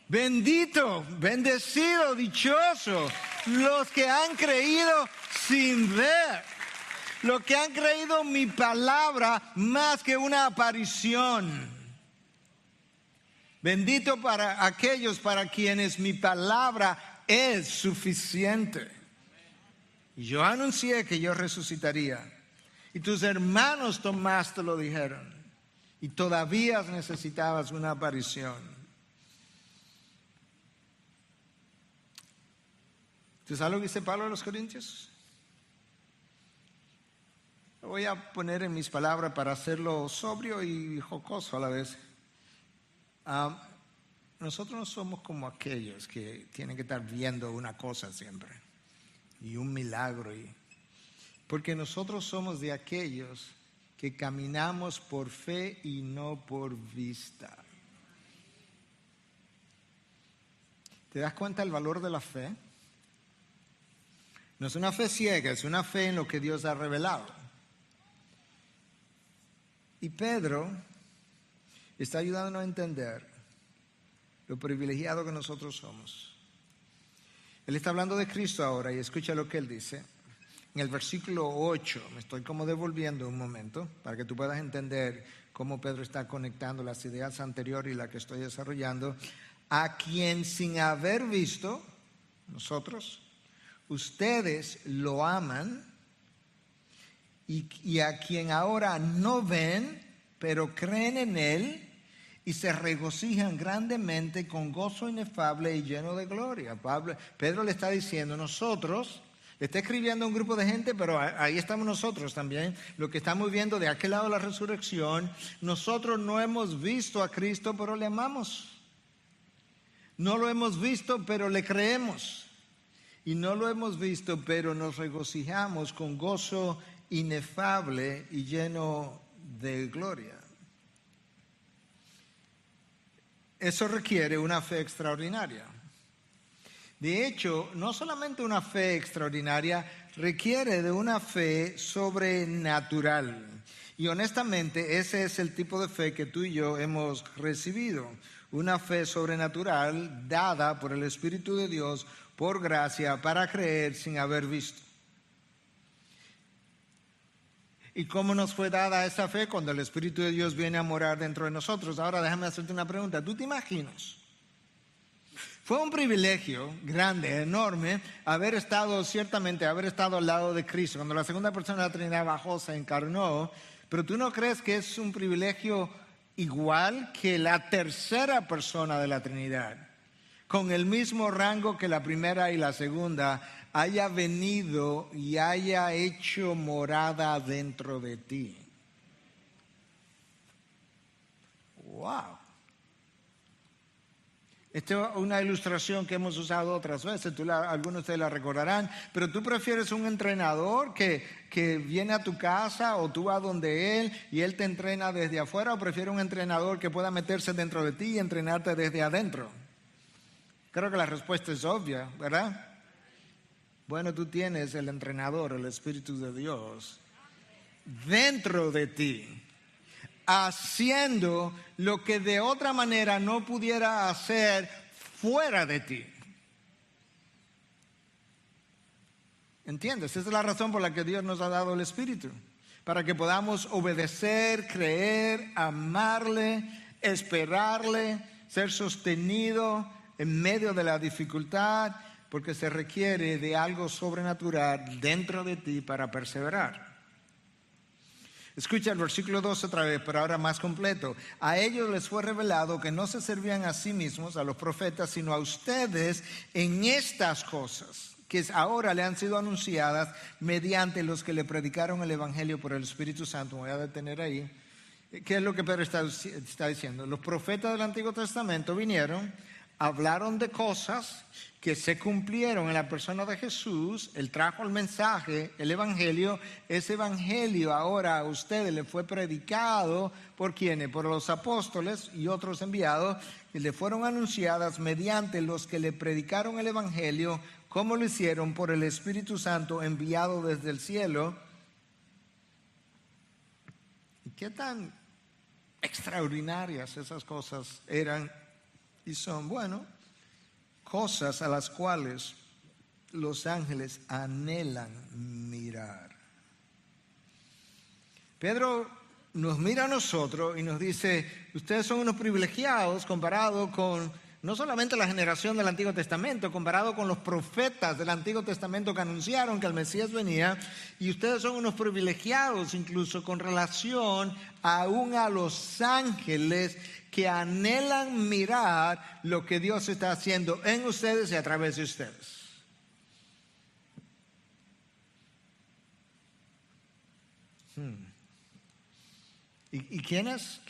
Speaker 1: Bendito, bendecido, dichoso, los que han creído sin ver. Los que han creído mi palabra más que una aparición. Bendito para aquellos para quienes mi palabra es suficiente. Y yo anuncié que yo resucitaría. Y tus hermanos Tomás te lo dijeron. Y todavía necesitabas una aparición. ¿Tú sabes lo que dice Pablo a los Corintios? Lo voy a poner en mis palabras para hacerlo sobrio y jocoso a la vez. Nosotros no somos como aquellos que tienen que estar viendo una cosa siempre y un milagro. Porque nosotros somos de aquellos que caminamos por fe y no por vista. ¿Te das cuenta del valor de la fe? No es una fe ciega, es una fe en lo que Dios ha revelado. Y Pedro está ayudándonos a entender lo privilegiado que nosotros somos. Él está hablando de Cristo ahora y escucha lo que él dice. En el versículo 8, me estoy como devolviendo un momento para que tú puedas entender cómo Pedro está conectando las ideas anteriores y la que estoy desarrollando. A quien sin haber visto, nosotros, ustedes lo aman, y a quien ahora no ven, pero creen en él y se regocijan grandemente con gozo inefable y lleno de gloria. Pedro le está diciendo, nosotros, le está escribiendo a un grupo de gente, pero ahí estamos nosotros también, lo que estamos viendo de aquel lado de la resurrección. Nosotros no hemos visto a Cristo, pero le amamos. No lo hemos visto, pero le creemos. Y no lo hemos visto, pero nos regocijamos con gozo inefable y lleno de gloria. Eso requiere una fe extraordinaria. De hecho, no solamente una fe extraordinaria, requiere de una fe sobrenatural. Y honestamente, ese es el tipo de fe que tú y yo hemos recibido. Una fe sobrenatural dada por el Espíritu de Dios por gracia para creer sin haber visto. ¿Y cómo nos fue dada esa fe? Cuando el Espíritu de Dios viene a morar dentro de nosotros. Ahora déjame hacerte una pregunta. ¿Tú te imaginas? Fue un privilegio grande, enorme, haber estado al lado de Cristo. Cuando la segunda persona de la Trinidad bajó, se encarnó. Pero ¿tú no crees que es un privilegio igual que la tercera persona de la Trinidad, con el mismo rango que la primera y la segunda, haya venido y haya hecho morada dentro de ti? ¡Wow! Esta es una ilustración que hemos usado otras veces, algunos de ustedes la recordarán, pero tú prefieres un entrenador que viene a tu casa o tú vas donde él y él te entrena desde afuera, o prefieres un entrenador que pueda meterse dentro de ti y entrenarte desde adentro. Creo que la respuesta es obvia, ¿verdad? Bueno, tú tienes el entrenador, el Espíritu de Dios, dentro de ti, haciendo lo que de otra manera no pudiera hacer fuera de ti. ¿Entiendes? Esa es la razón por la que Dios nos ha dado el Espíritu, para que podamos obedecer, creer, amarle, esperarle, ser sostenido en medio de la dificultad, porque se requiere de algo sobrenatural dentro de ti para perseverar. Escucha el versículo 2 otra vez, pero ahora más completo. A ellos les fue revelado que no se servían a sí mismos, a los profetas, sino a ustedes en estas cosas, que ahora le han sido anunciadas mediante los que le predicaron el Evangelio por el Espíritu Santo. Me voy a detener ahí. ¿Qué es lo que Pedro está diciendo? Los profetas del Antiguo Testamento vinieron, hablaron de cosas que se cumplieron en la persona de Jesús. Él trajo el mensaje, el evangelio. Ese evangelio ahora a ustedes le fue predicado por quienes, por los apóstoles y otros enviados, y le fueron anunciadas mediante los que le predicaron el evangelio, como lo hicieron por el Espíritu Santo enviado desde el cielo. ¿Y qué tan extraordinarias esas cosas eran y son? Bueno, cosas a las cuales los ángeles anhelan mirar. Pedro nos mira a nosotros y nos dice, ustedes son unos privilegiados comparado con no solamente la generación del Antiguo Testamento, comparado con los profetas del Antiguo Testamento que anunciaron que el Mesías venía, y ustedes son unos privilegiados incluso con relación aún a los ángeles que anhelan mirar lo que Dios está haciendo en ustedes y a través de ustedes. ¿Y a quiénes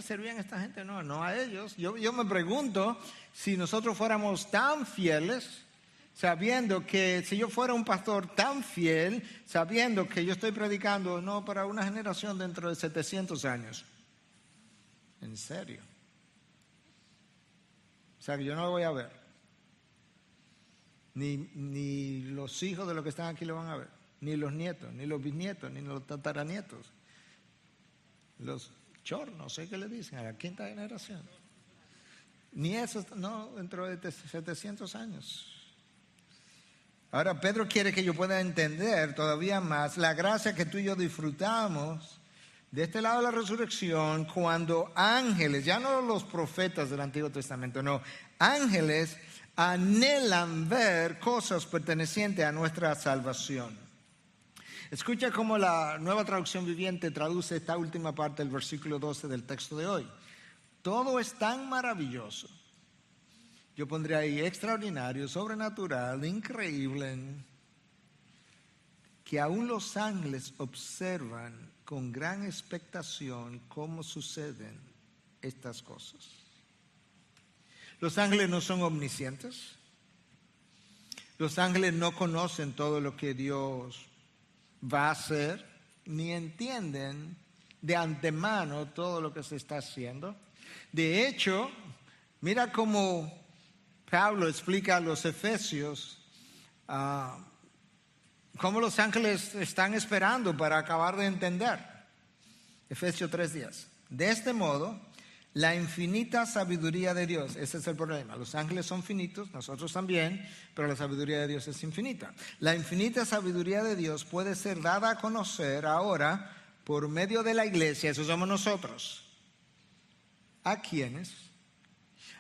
Speaker 1: servían esta gente? No a ellos. Yo me pregunto si nosotros fuéramos tan fieles, sabiendo que si yo fuera un pastor tan fiel, sabiendo que yo estoy predicando no para una generación dentro de 700 años. En serio. O sea, que yo no lo voy a ver. Ni los hijos de los que están aquí lo van a ver. Ni los nietos, ni los bisnietos, ni los tataranietos. Los chornos, no sé qué le dicen, a la quinta generación. Ni eso, no, dentro de 700 años. Ahora, Pedro quiere que yo pueda entender todavía más la gracia que tú y yo disfrutamos de este lado de la resurrección cuando ángeles, ya no los profetas del Antiguo Testamento, no, ángeles anhelan ver cosas pertenecientes a nuestra salvación. Escucha cómo la Nueva Traducción Viviente traduce esta última parte del versículo 12 del texto de hoy. Todo es tan maravilloso. Yo pondría ahí extraordinario, sobrenatural, increíble, que aún los ángeles observan con gran expectación cómo suceden estas cosas. Los ángeles no son omniscientes. Los ángeles no conocen todo lo que Dios va a hacer, ni entienden de antemano todo lo que se está haciendo. De hecho, mira cómo Pablo explica a los efesios cómo los ángeles están esperando para acabar de entender. Efesios 3:10. De este modo, la infinita sabiduría de Dios, ese es el problema. Los ángeles son finitos, nosotros también, pero la sabiduría de Dios es infinita. La infinita sabiduría de Dios puede ser dada a conocer ahora por medio de la iglesia, eso somos nosotros. ¿A quiénes?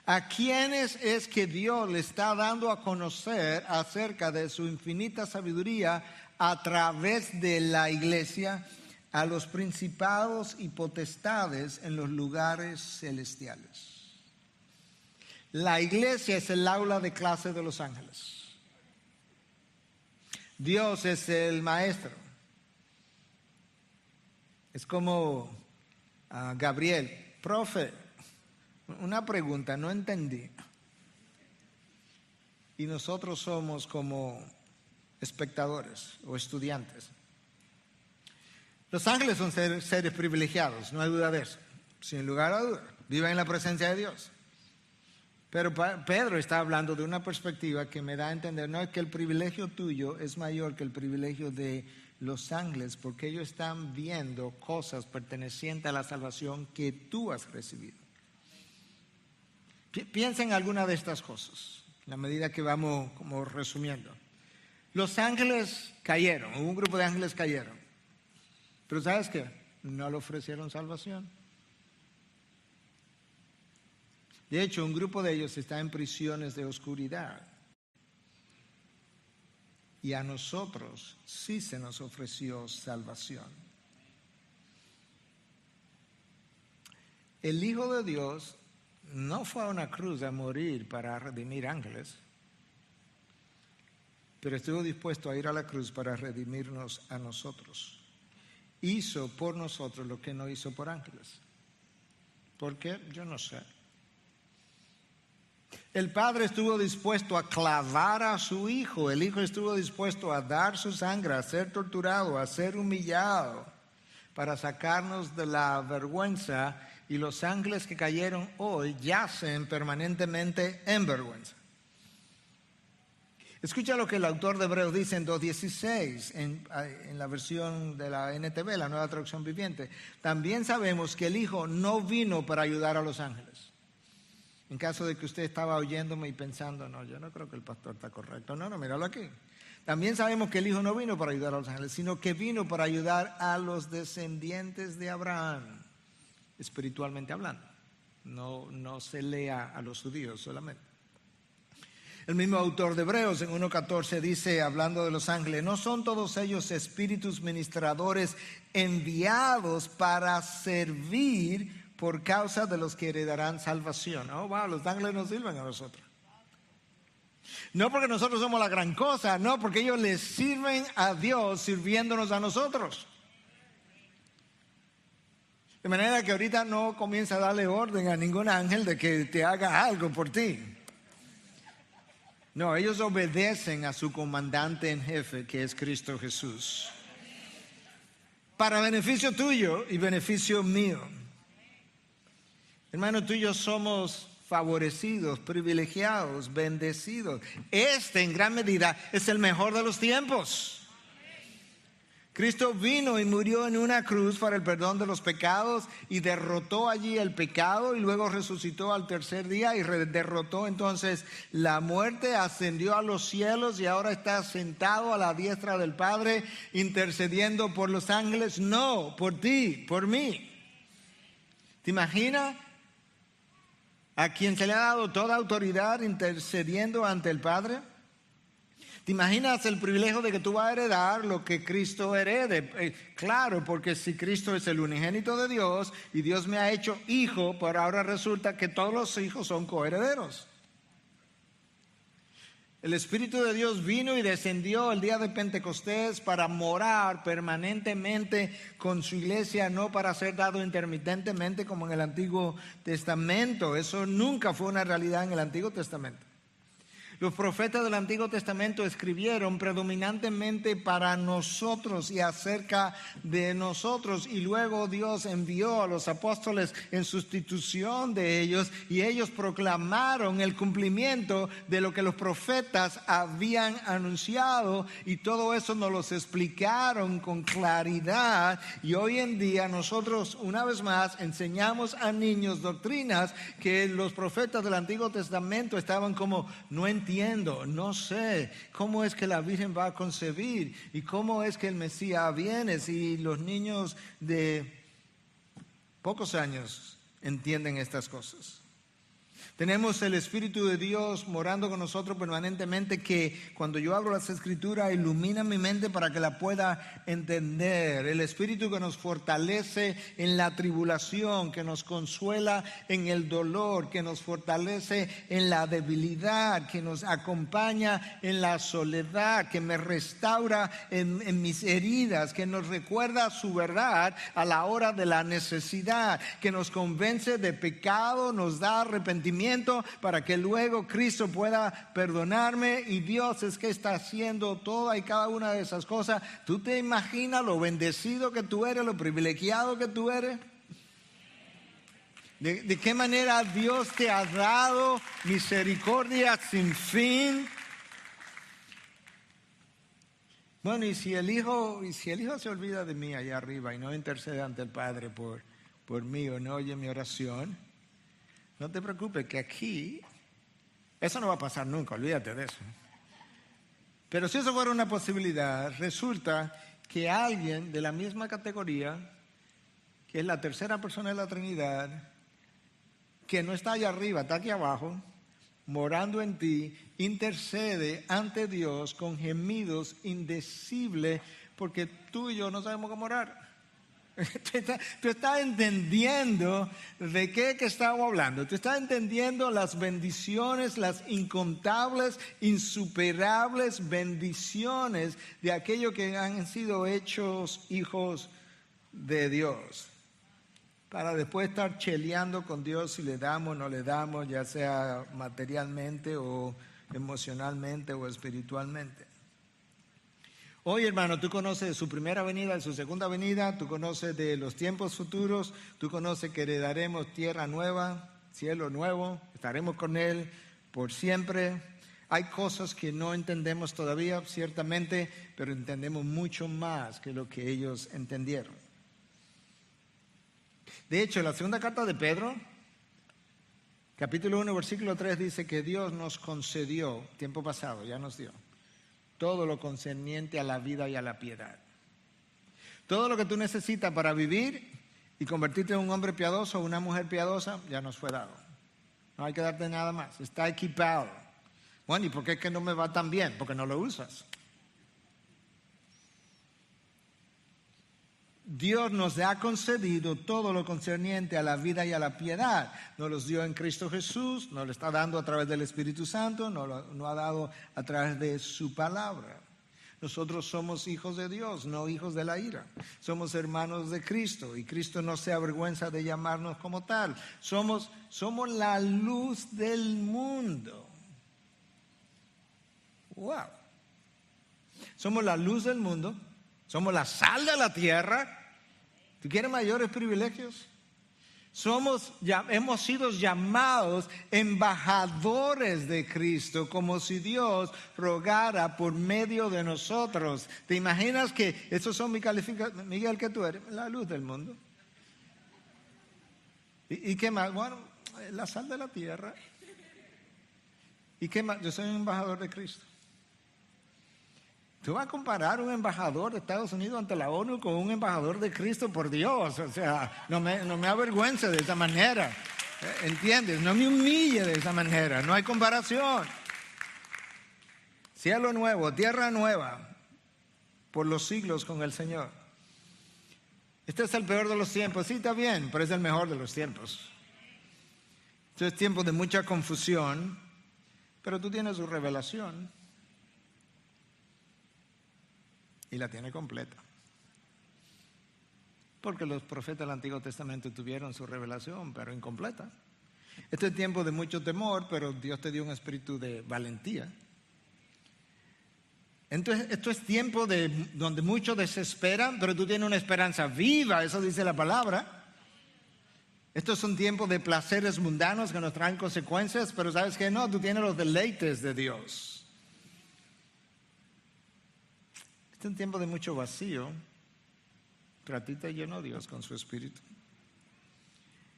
Speaker 1: ¿A quiénes es que Dios le está dando a conocer acerca de su infinita sabiduría a través de la iglesia? A los principados y potestades en los lugares celestiales. La iglesia es el aula de clase de los ángeles. Dios es el maestro. Es como Gabriel, profe, una pregunta, no entendí. Y nosotros somos como espectadores o estudiantes. Los ángeles son seres privilegiados, no hay duda de eso. Sin lugar a duda, viven en la presencia de Dios. Pero Pedro está hablando de una perspectiva que me da a entender, no es que el privilegio tuyo es mayor que el privilegio de los ángeles, porque ellos están viendo cosas pertenecientes a la salvación que tú has recibido. Piensa en alguna de estas cosas, en la medida que vamos como resumiendo. Los ángeles cayeron, un grupo de ángeles cayeron. Pero ¿sabes qué? No le ofrecieron salvación. De hecho, un grupo de ellos está en prisiones de oscuridad. Y a nosotros sí se nos ofreció salvación. El Hijo de Dios no fue a una cruz a morir para redimir ángeles, pero estuvo dispuesto a ir a la cruz para redimirnos a nosotros. Hizo por nosotros lo que no hizo por ángeles. ¿Por qué? Yo no sé. El Padre estuvo dispuesto a clavar a su Hijo. El Hijo estuvo dispuesto a dar su sangre, a ser torturado, a ser humillado, para sacarnos de la vergüenza. Y los ángeles que cayeron hoy yacen permanentemente en vergüenza. Escucha lo que el autor de Hebreos dice en 2:16, en la versión de la NTV, la Nueva Traducción Viviente. También sabemos que el Hijo no vino para ayudar a los ángeles. En caso de que usted estaba oyéndome y pensando, no, yo no creo que el pastor está correcto. No, míralo aquí. También sabemos que el Hijo no vino para ayudar a los ángeles, sino que vino para ayudar a los descendientes de Abraham, espiritualmente hablando. No se lea a los judíos solamente. El mismo autor de Hebreos en 1:14 dice, hablando de los ángeles, ¿no son todos ellos espíritus ministradores enviados para servir por causa de los que heredarán salvación? Oh, wow, los ángeles nos sirven a nosotros. No porque nosotros somos la gran cosa, no, porque ellos les sirven a Dios sirviéndonos a nosotros. De manera que ahorita no comienza a darle orden a ningún ángel de que te haga algo por ti. No, ellos obedecen a su comandante en jefe, que es Cristo Jesús. Para beneficio tuyo y beneficio mío. Hermano, tú y yo somos favorecidos, privilegiados, bendecidos. Este en gran medida es el mejor de los tiempos. Cristo vino y murió en una cruz para el perdón de los pecados y derrotó allí el pecado y luego resucitó al tercer día y derrotó entonces la muerte, ascendió a los cielos y ahora está sentado a la diestra del Padre intercediendo por los ángeles. No, por ti, por mí. ¿Te imaginas? A quien se le ha dado toda autoridad intercediendo ante el Padre. ¿Te imaginas el privilegio de que tú vas a heredar lo que Cristo herede? Claro, porque si Cristo es el unigénito de Dios y Dios me ha hecho hijo, por ahora resulta que todos los hijos son coherederos. El Espíritu de Dios vino y descendió el día de Pentecostés para morar permanentemente con su iglesia, no para ser dado intermitentemente como en el Antiguo Testamento. Eso nunca fue una realidad en el Antiguo Testamento. Los profetas del Antiguo Testamento escribieron predominantemente para nosotros y acerca de nosotros, y luego Dios envió a los apóstoles en sustitución de ellos y ellos proclamaron el cumplimiento de lo que los profetas habían anunciado, y todo eso nos lo explicaron con claridad. Y hoy en día nosotros una vez más enseñamos a niños doctrinas que los profetas del Antiguo Testamento estaban como no entiendo, no sé cómo es que la Virgen va a concebir y cómo es que el Mesías viene, si los niños de pocos años entienden estas cosas. Tenemos el Espíritu de Dios morando con nosotros permanentemente, que cuando yo abro las Escrituras ilumina mi mente para que la pueda entender. El Espíritu que nos fortalece en la tribulación, que nos consuela en el dolor, que nos fortalece en la debilidad, que nos acompaña en la soledad, que me restaura en mis heridas, que nos recuerda su verdad a la hora de la necesidad, que nos convence de pecado, nos da arrepentimiento para que luego Cristo pueda perdonarme, y Dios es que está haciendo toda y cada una de esas cosas. ¿Tú te imaginas lo bendecido que tú eres, lo privilegiado que tú eres? ¿De qué manera Dios te ha dado misericordia sin fin? Bueno, y si el Hijo se olvida de mí allá arriba y no intercede ante el Padre por mí, o no oye mi oración, no te preocupes, que aquí eso no va a pasar nunca, olvídate de eso. Pero si eso fuera una posibilidad, resulta que alguien de la misma categoría, que es la tercera persona de la Trinidad, que no está allá arriba, está aquí abajo, morando en ti, intercede ante Dios con gemidos indecibles, porque tú y yo no sabemos cómo orar. Tú estás entendiendo de qué que estamos hablando. Tú estás entendiendo las bendiciones, las incontables, insuperables bendiciones de aquellos que han sido hechos hijos de Dios, para después estar cheleando con Dios si le damos o no le damos, ya sea materialmente o emocionalmente o espiritualmente. Hoy, hermano, tú conoces de su primera venida, de su segunda venida, tú conoces de los tiempos futuros, tú conoces que heredaremos tierra nueva, cielo nuevo, estaremos con Él por siempre. Hay cosas que no entendemos todavía, ciertamente, pero entendemos mucho más que lo que ellos entendieron. De hecho, la segunda carta de Pedro, capítulo 1, versículo 3, dice que Dios nos concedió, tiempo pasado, ya nos dio, todo lo concerniente a la vida y a la piedad. Todo lo que tú necesitas para vivir y convertirte en un hombre piadoso o una mujer piadosa ya nos fue dado. No hay que darte nada más, está equipado. Bueno, ¿y por qué es que no me va tan bien? Porque no lo usas. Dios nos ha concedido todo lo concerniente a la vida y a la piedad. Nos los dio en Cristo Jesús, nos lo está dando a través del Espíritu Santo, nos lo ha dado a través de su palabra. Nosotros somos hijos de Dios, no hijos de la ira. Somos hermanos de Cristo y Cristo no se avergüenza de llamarnos como tal. Somos la luz del mundo. ¡Wow! Somos la luz del mundo. Somos la sal de la tierra. ¿Tú quieres mayores privilegios? Hemos sido llamados embajadores de Cristo, como si Dios rogara por medio de nosotros. ¿Te imaginas que esos son mis calificaciones? Miguel, ¿qué tú eres? La luz del mundo. ¿Y qué más? Bueno, la sal de la tierra. ¿Y qué más? Yo soy un embajador de Cristo. ¿Tú vas a comparar un embajador de Estados Unidos ante la ONU con un embajador de Cristo? Por Dios, o sea, no me avergüence de esa manera. ¿Entiendes? No me humille de esa manera, no hay comparación. Cielo nuevo, tierra nueva, por los siglos con el Señor. Este es el peor de los tiempos, sí, está bien, pero es el mejor de los tiempos. Este es tiempo de mucha confusión, pero tú tienes su revelación. Y la tiene completa. Porque los profetas del Antiguo Testamento tuvieron su revelación, pero incompleta. Este es tiempo de mucho temor, pero Dios te dio un espíritu de valentía. Entonces, esto es tiempo donde muchos desesperan, pero tú tienes una esperanza viva, eso dice la palabra. Esto es un tiempo de placeres mundanos que nos traen consecuencias, pero ¿sabes qué? No, tú tienes los deleites de Dios. Es un tiempo de mucho vacío, pero a ti te llenó Dios con su espíritu.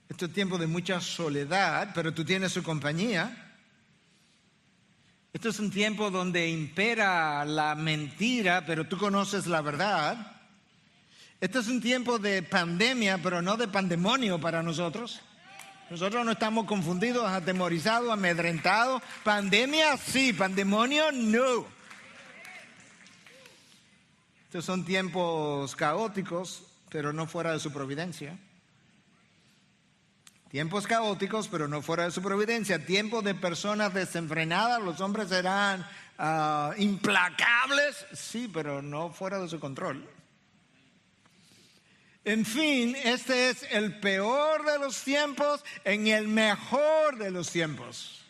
Speaker 1: Este es tiempo de mucha soledad, pero tú tienes su compañía. Esto es un tiempo donde impera la mentira, pero tú conoces la verdad. Este es un tiempo de pandemia, pero no de pandemonio para nosotros. Nosotros no estamos confundidos, atemorizados, amedrentados. Pandemia sí, pandemonio no. Estos son tiempos caóticos, pero no fuera de su providencia. Tiempos caóticos, pero no fuera de su providencia. Tiempos de personas desenfrenadas. Los hombres serán implacables, sí, pero no fuera de su control. En fin, este es el peor de los tiempos en el mejor de los tiempos.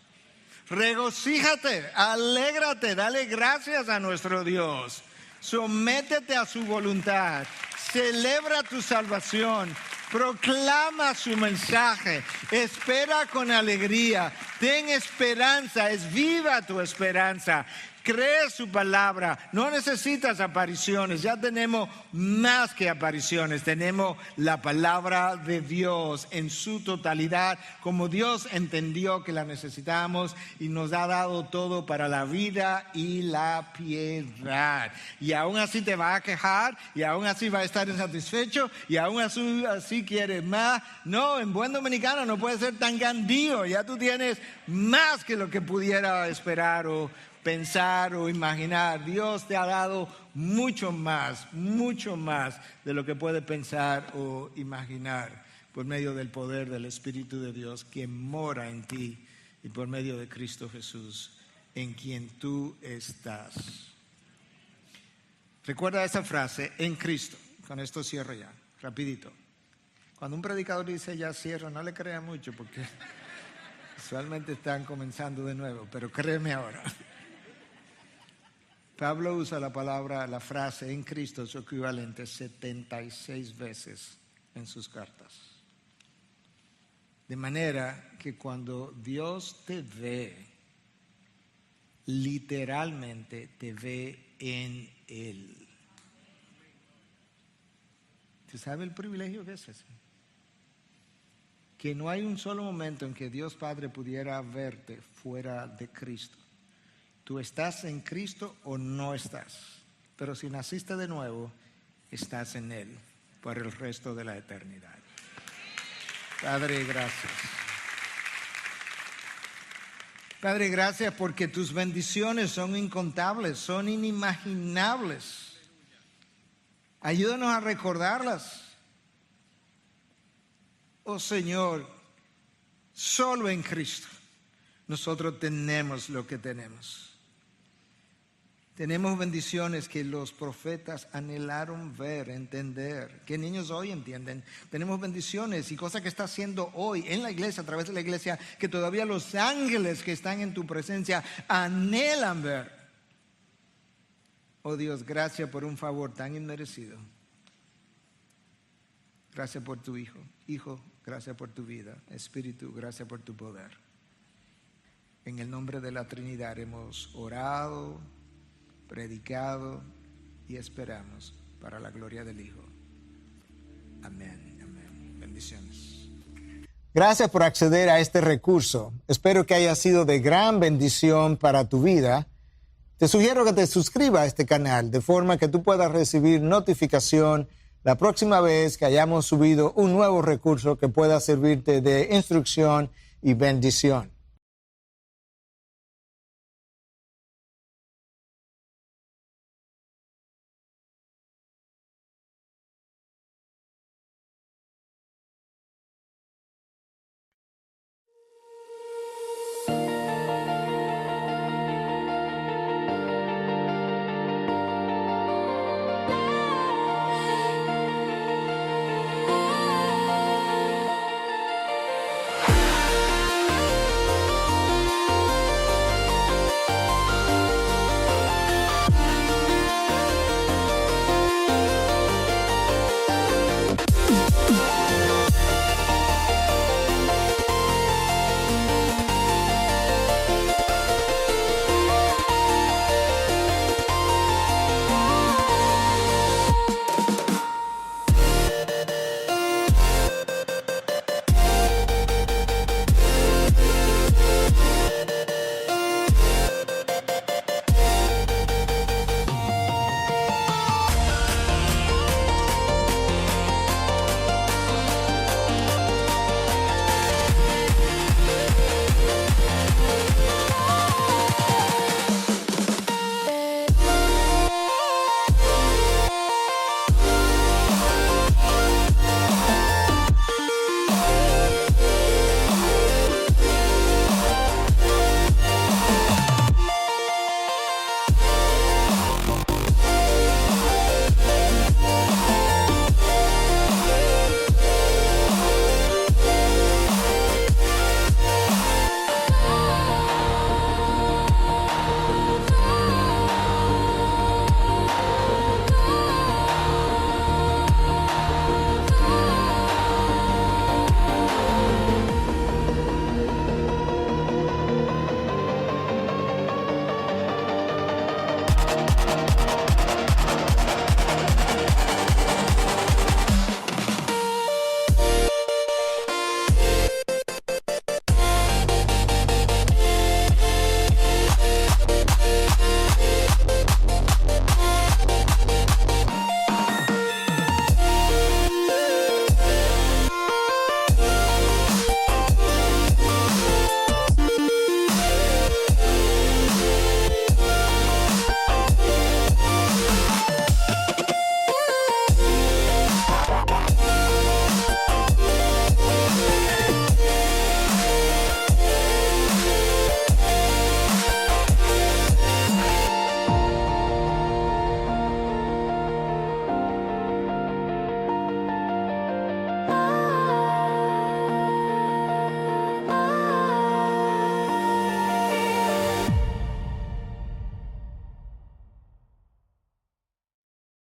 Speaker 1: Regocíjate, alégrate, dale gracias a nuestro Dios. Sométete a su voluntad, celebra tu salvación, proclama su mensaje, espera con alegría, ten esperanza, es viva tu esperanza. Cree su palabra, no necesitas apariciones, ya tenemos más que apariciones, tenemos la palabra de Dios en su totalidad, como Dios entendió que la necesitamos y nos ha dado todo para la vida y la piedad. Y aún así te vas a quejar, y aún así vas a estar insatisfecho, y aún así quieres más. No, en buen dominicano no puede ser tan gandío, ya tú tienes más que lo que pudiera esperar o pensar o imaginar. Dios te ha dado mucho más de lo que puede pensar o imaginar por medio del poder del Espíritu de Dios que mora en ti y por medio de Cristo Jesús en quien tú estás. Recuerda esa frase, en Cristo. Con esto cierro ya, rapidito. Cuando un predicador dice ya cierro, no le crea mucho porque usualmente están comenzando de nuevo, pero créeme ahora. Pablo usa la frase en Cristo, su equivalente, 76 veces en sus cartas. De manera que cuando Dios te ve, literalmente te ve en Él. ¿Tú sabes el privilegio que es ese? Que no hay un solo momento en que Dios Padre pudiera verte fuera de Cristo. Tú estás en Cristo o no estás. Pero si naciste de nuevo, estás en Él por el resto de la eternidad. Padre, gracias. Padre, gracias porque tus bendiciones son incontables, son inimaginables. Ayúdanos a recordarlas. Oh Señor, solo en Cristo nosotros tenemos lo que tenemos. Tenemos bendiciones que los profetas anhelaron ver, entender, que niños hoy entienden. Tenemos bendiciones y cosas que está haciendo hoy en la iglesia, a través de la iglesia, que todavía los ángeles que están en tu presencia anhelan ver. Oh Dios, gracias por un favor tan inmerecido. Gracias por tu Hijo. Hijo, gracias por tu vida. Espíritu, gracias por tu poder. En el nombre de la Trinidad hemos orado, predicado y esperamos para la gloria del Hijo. Amén, amén. Bendiciones. Gracias por acceder a este recurso. Espero que haya sido de gran bendición para tu vida. Te sugiero que te suscribas a este canal de forma que tú puedas recibir notificación la próxima vez que hayamos subido un nuevo recurso que pueda servirte de instrucción y bendición.